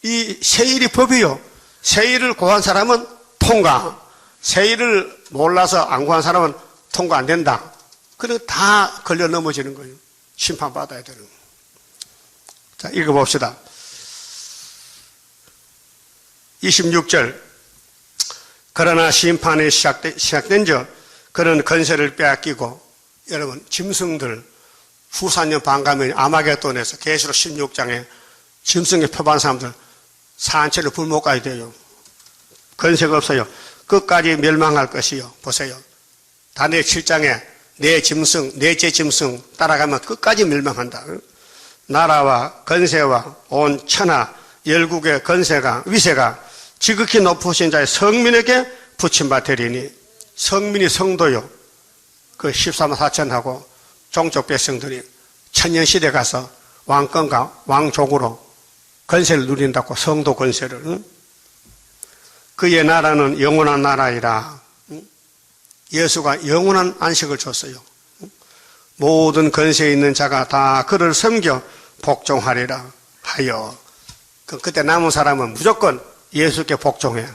이 세일이 법이요. 세일을 구한 사람은 통과. 세일을 몰라서 안 구한 사람은 통과 안 된다. 그래 다 걸려 넘어지는 거예요. 심판받아야 되는 거예요. 자, 읽어봅시다. 26절. 그러나 심판이 시작된 즉 그는 권세를 빼앗기고 여러분, 짐승들, 후사년 반가면 아마겟돈에서 계시록 16장에 짐승에 표방한 사람들 산채로 불못 가야 돼요. 건세가 없어요. 끝까지 멸망할 것이요. 보세요. 다니엘 7장에 내 짐승, 넷째 짐승 따라가면 끝까지 멸망한다. 나라와 건세와 온 천하, 열국의 건세가, 위세가 지극히 높으신 자의 성민에게 붙임받으리니, 성민이 성도요. 그 14만 4천하고 종족 백성들이 천년시대 가서 왕권과 왕족으로 건세를 누린다고, 성도 건세를. 그의 나라는 영원한 나라이라. 예수가 영원한 안식을 줬어요. 모든 건세에 있는 자가 다 그를 섬겨 복종하리라 하여. 그때 남은 사람은 무조건 예수께 복종해.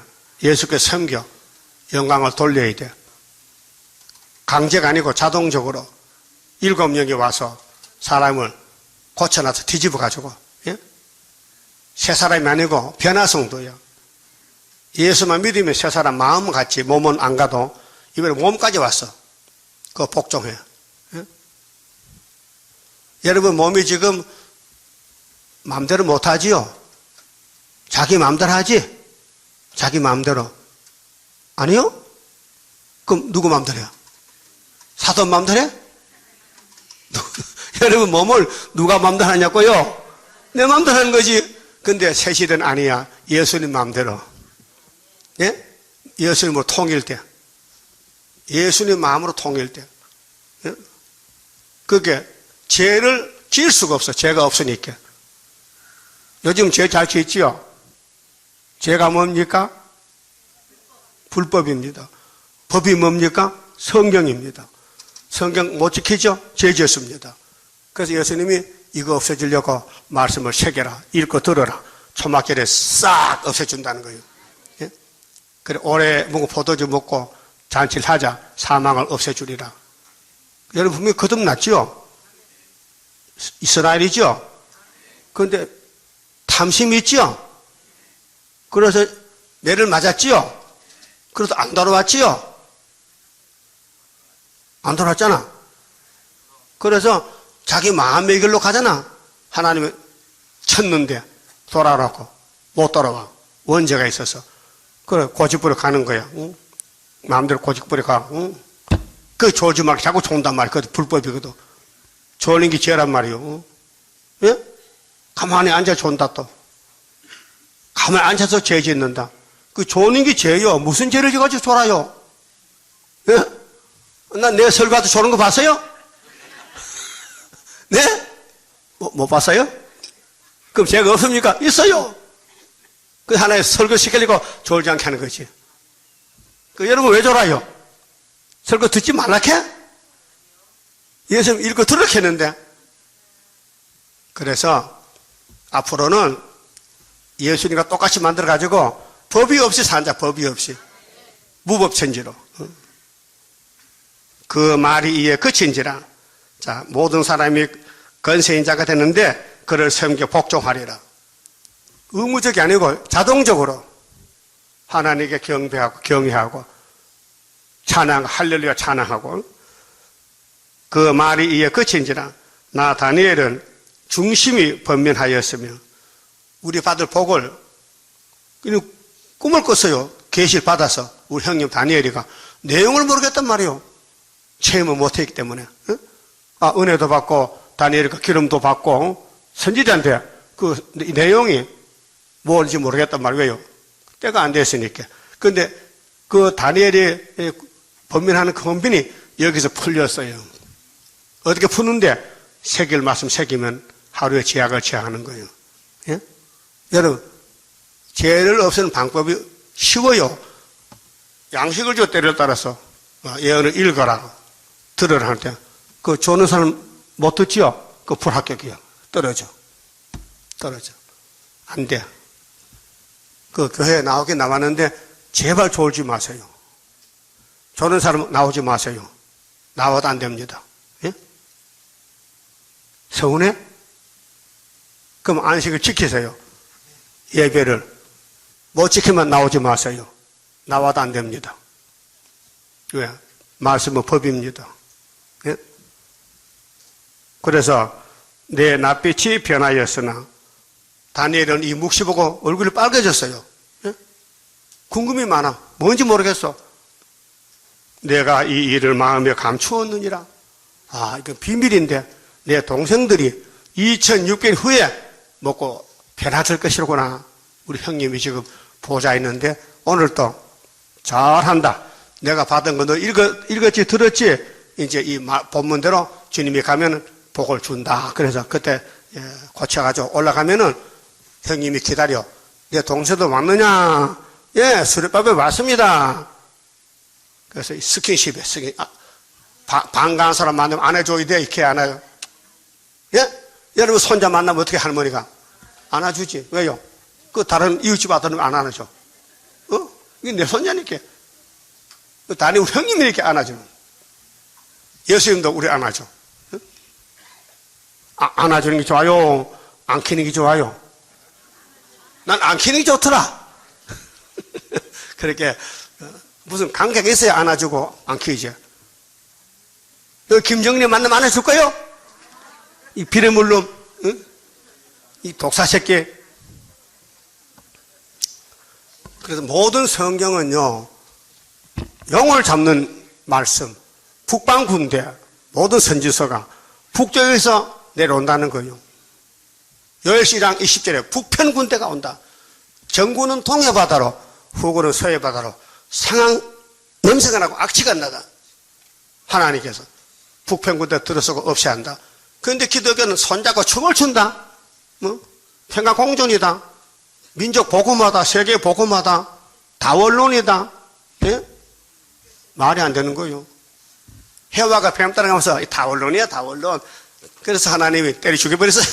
예수께 섬겨 영광을 돌려야 돼. 강제가 아니고 자동적으로 7명이 와서 사람을 고쳐놔서 뒤집어 가지고, 예? 새 사람이 아니고 변화성도예요. 예수만 믿으면 새 사람 마음 같이, 몸은 안 가도 이번에 몸까지 왔어. 그거 복종해. 예? 여러분 몸이 지금 마음대로 못하지요? 자기 마음대로 하지? 자기 마음대로. 아니요? 그럼 누구 마음대로 해요? 사돈 마음대로 해? 여러분 몸을 누가 마음대로 하냐고요? 내 마음대로 하는 거지. 근데 새 시대는 아니야. 예수님 마음대로. 예? 예수님으로 통일돼. 예수님 마음으로 통일돼. 예? 그게 죄를 지을 수가 없어. 죄가 없으니까. 요즘 죄 잘 지었지요? 죄가 뭡니까? 불법입니다. 법이 뭡니까? 성경입니다. 성경 못 지키죠? 죄 지었습니다. 그래서 예수님이 이거 없애주려고 말씀을 새겨라, 읽고 들어라, 초막절에 싹 없애준다는 거예요. 예? 그래, 올해 먹고 포도주 먹고 잔치를 하자, 사망을 없애주리라. 여러분 분명히 거듭났죠? 이스라엘이죠? 그런데 탐심이 있죠? 그래서 매를 맞았지요? 그래서 안 돌아왔지요? 안 돌아왔잖아. 그래서 자기 마음의 길로 가잖아. 하나님은 쳤는데 돌아오라고 못 돌아와. 원죄가 있어서. 그래, 고집부려 가는 거야. 응? 마음대로 고집부려 가. 응? 그 졸지 말고 자꾸 존단 말이야. 그것도 불법이거든. 졸린 게 죄란 말이요. 응? 예? 가만히 앉아 존다 또. 가만히 앉아서 죄 짓는다. 그 조는 게 죄요. 무슨 죄를 지어가지고 졸아요? 예? 나 내 설교도 조는 거 봤어요? 네? 못 봤어요? 그럼 죄가 없습니까? 있어요. 그 하나의 설교 시키려고 졸지 않게 하는 거지. 그 여러분 왜 졸아요? 설교 듣지 말라케? 예수님 읽고 들으라고 했는데. 그래서 앞으로는 예수님과 똑같이 만들어가지고 법이 없이 산자, 법이 없이. 무법천지로. 그 말이 이에 그친지라. 자, 모든 사람이 건세인자가 되는데 그를 섬겨 복종하리라. 의무적이 아니고 자동적으로 하나님께 경배하고 경외하고 찬양, 할렐루야 찬양하고. 그 말이 이에 그친지라. 나 다니엘은 중심이 번면하였으며 우리 받을 복을 꿈을 꿨어요. 계시를 받아서 우리 형님 다니엘이가 내용을 모르겠단 말이에요. 체험을 못했기 때문에. 아, 은혜도 받고 다니엘이가 기름도 받고 선지자인데 그 내용이 뭔지 모르겠단 말이에요. 때가 안 됐으니까. 그런데 그 다니엘이 번민하는 그 번민이 여기서 풀렸어요. 어떻게 푸는데 새길 말씀 새기면 하루에 제약을 제하는 거예요. 예? 여러분 죄를 없애는 방법이 쉬워요. 양식을 줘 때를 따라서 예언을 읽어라 들으라 할 때 그 조는 사람 못 듣지요? 그 불합격이야. 떨어져. 안 돼. 그 교회에 나오긴 나왔는데 제발 졸지 마세요. 조는 사람 나오지 마세요. 나와도 안 됩니다. 예? 서운해? 그럼 안식을 지키세요. 예배를 못 지키면 나오지 마세요. 나와도 안 됩니다. 왜? 말씀은 법입니다. 예? 그래서 내 낯빛이 변하였으나 다니엘은 이 묵시 보고 얼굴이 빨개졌어요. 예? 궁금이 많아. 뭔지 모르겠어. 내가 이 일을 마음에 감추었느니라. 아, 이건 비밀인데 내 동생들이 2600년 후에 먹고 변화될 것이로구나. 우리 형님이 지금 보자 있는데 오늘 또 잘한다. 내가 받은 거 너 읽었지 들었지? 이제 이 본문대로 주님이 가면 복을 준다. 그래서 그때 고쳐가지고 올라가면은 형님이 기다려. 내 동생도 왔느냐? 예, 수련밥에 왔습니다. 그래서 스킨십에 반가운 사람 만나면 안아줘야 돼. 이렇게 안아요. 예? 여러분 손자 만나면 어떻게 할머니가 안아주지? 왜요? 그 다른 이웃집 아들은 안 안아줘. 이게 내 손자니까. 다니 우리 형님이 이렇게 안아주는. 예수님도 우리 안아줘. 안아주는 게 좋아요? 안키는 게 좋아요? 난 안키는 게 좋더라. 그렇게 무슨 관계가 있어야 안아주고 안키죠. 김정리 만나면 안아줄 거요? 이 비례물놈, 응? 이 독사 새끼. 그래서 모든 성경은요, 영을 잡는 말씀, 북방군대, 모든 선지서가 북쪽에서 내려온다는 거예요. 요엘시랑 20절에 북편 군대가 온다. 정구는 동해바다로, 후구는 서해바다로 상황 냄새가 나고 악취가 나다. 하나님께서 북편 군대 들어서고 없이 한다. 그런데 기독교는 손잡고 춤을 춘다. 평화공존이다. 민족 복음하다. 세계 복음하다. 다원론이다. 예? 말이 안 되는 거예요. 해와가 뱀 따라가면서 다원론이야 다원론. 그래서 하나님이 때려 죽여버렸어요.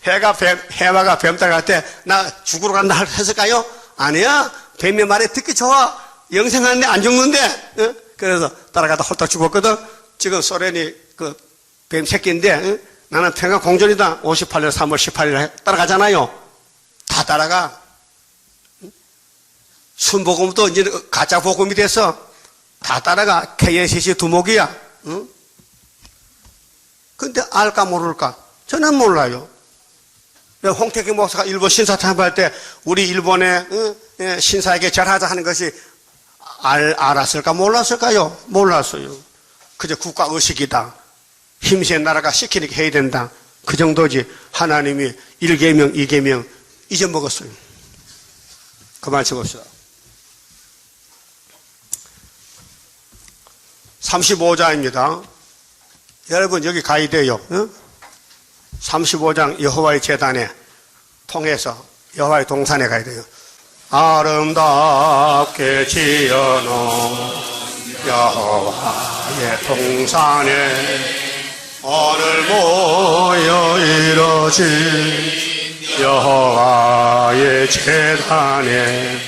해와가 뱀 따라갈 때 나 죽으러 간다 했을까요? 아니야. 뱀의 말에 듣기 좋아. 영생하는데 안 죽는데. 예? 그래서 따라가다 홀딱 죽었거든. 지금 소련이 그 뱀 새끼인데 나는 평화 공존이다. 58년 3월 18일에 따라가잖아요. 다 따라가. 순복음도 이제 가짜 복음이 돼서 다 따라가. KNCC 두목이야. 응? 근데 알까 모를까? 저는 몰라요. 홍태기 목사가 일본 신사 참배할 때 우리 일본의 신사에게 절하자 하는 것이 알았을까 몰랐을까요? 몰랐어요. 그저 국가의식이다. 힘센 나라가 시키니까 해야 된다. 그 정도지. 하나님이 1계명 2계명 잊어먹었어요. 그만 적읍시다. 35장입니다. 여러분 여기 가야 돼요. 35장 여호와의 제단에 통해서 여호와의 동산에 가야 돼요. 아름답게 지어놓은 여호와의 동산에 오늘 모여 이뤄진 여호와의 제단에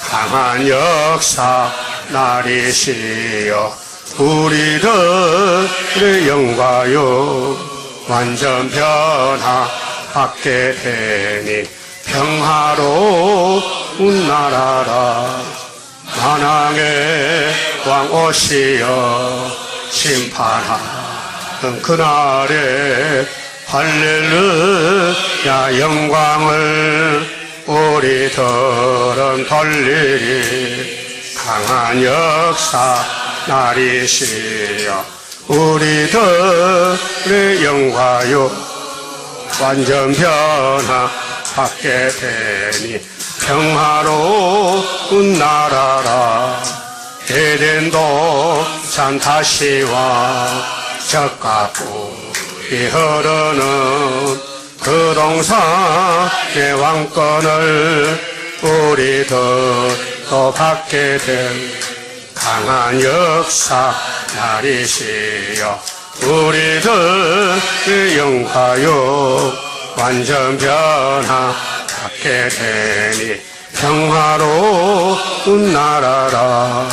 강한 역사 나리시여 우리들의 영광요 완전 변화받게 되니 평화로운 나라라. 만왕의 왕 오시어 심판하는 그날에 할렐루야 영광을 우리들은 돌리리. 강한 역사 나리시여 우리들의 영광요 완전 변화받게 되니 평화로운 나라라. 에덴도 산 다시와 적과 꿀이 흐르는 그 동산의 왕권을 우리들도 받게 된 강한 역사 나리시여 우리들의 영화요 완전 변화받게 되니 평화로운 나라라.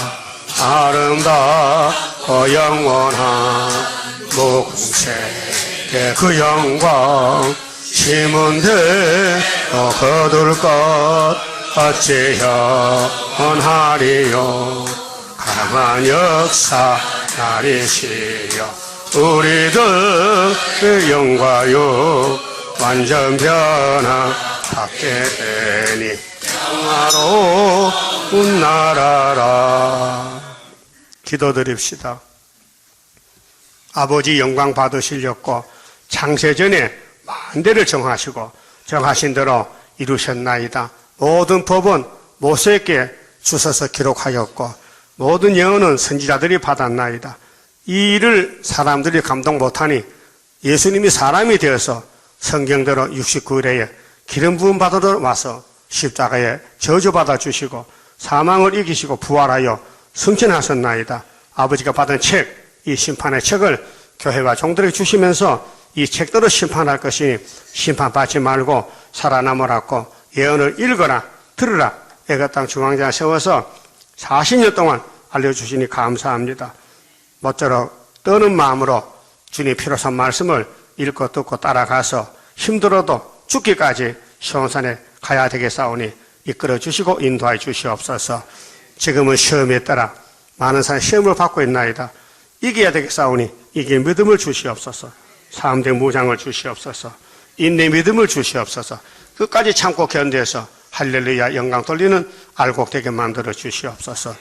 아름답고 영원한 무궁색의 그 영광 심은 대로 거둘 것 어찌 영원하리요. 강한 역사 나리시여 우리들 그 영과요 완전 변화받게 되니 평화로운 나라라. 기도드립시다. 아버지 영광 받으시려고 창세전에 만대를 정하신 대로 이루셨나이다. 모든 법은 모세에게 주셔서 기록하였고 모든 예언은 선지자들이 받았나이다. 이 일을 사람들이 감동 못하니 예수님이 사람이 되어서 성경대로 69일에 기름 부음 받으러 와서 십자가에 저주받아 주시고 사망을 이기시고 부활하여 승천하셨나이다. 아버지가 받은 책, 이 심판의 책을 교회와 종들에게 주시면서 이 책대로 심판할 것이니 심판받지 말고 살아남으라고 예언을 읽어라 들으라 애가땅 중앙장에 세워서 40년 동안 알려주시니 감사합니다. 모쪼록 떠는 마음으로 주님 필요한 말씀을 읽고 듣고 따라가서 힘들어도 죽기까지 시온산에 가야 되겠사오니 이끌어 주시고 인도하여 주시옵소서. 지금은 시험에 따라 많은 사람이 시험을 받고 있나이다. 이겨야 되겠사오니 이길 믿음을 주시옵소서. 사람들 무장을 주시옵소서. 인내 믿음을 주시옵소서. 끝까지 참고 견뎌서 할렐루야 영광 돌리는 알곡되게 만들어 주시옵소서.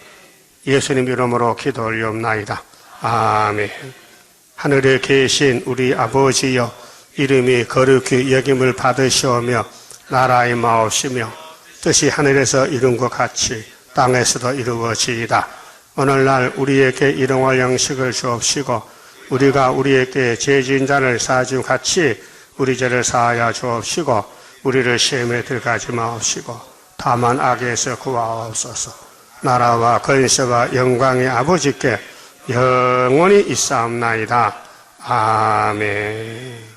예수님 이름으로 기도 올리옵나이다. 아멘. 하늘에 계신 우리 아버지여 이름이 거룩히 여김을 받으시오며 나라의 마옵시며 뜻이 하늘에서 이룬 것 같이 땅에서도 이루어지이다. 오늘날 우리에게 일용할 양식을 주옵시고 우리가 우리에게 죄 지은 자를 사하줌 같이 우리 죄를 사하여 주옵시고 우리를 시험에 들어가지 마옵시고 다만 악에서 구하옵소서. 나라와 권세와 영광의 아버지께 영원히 있사옵나이다. 아멘.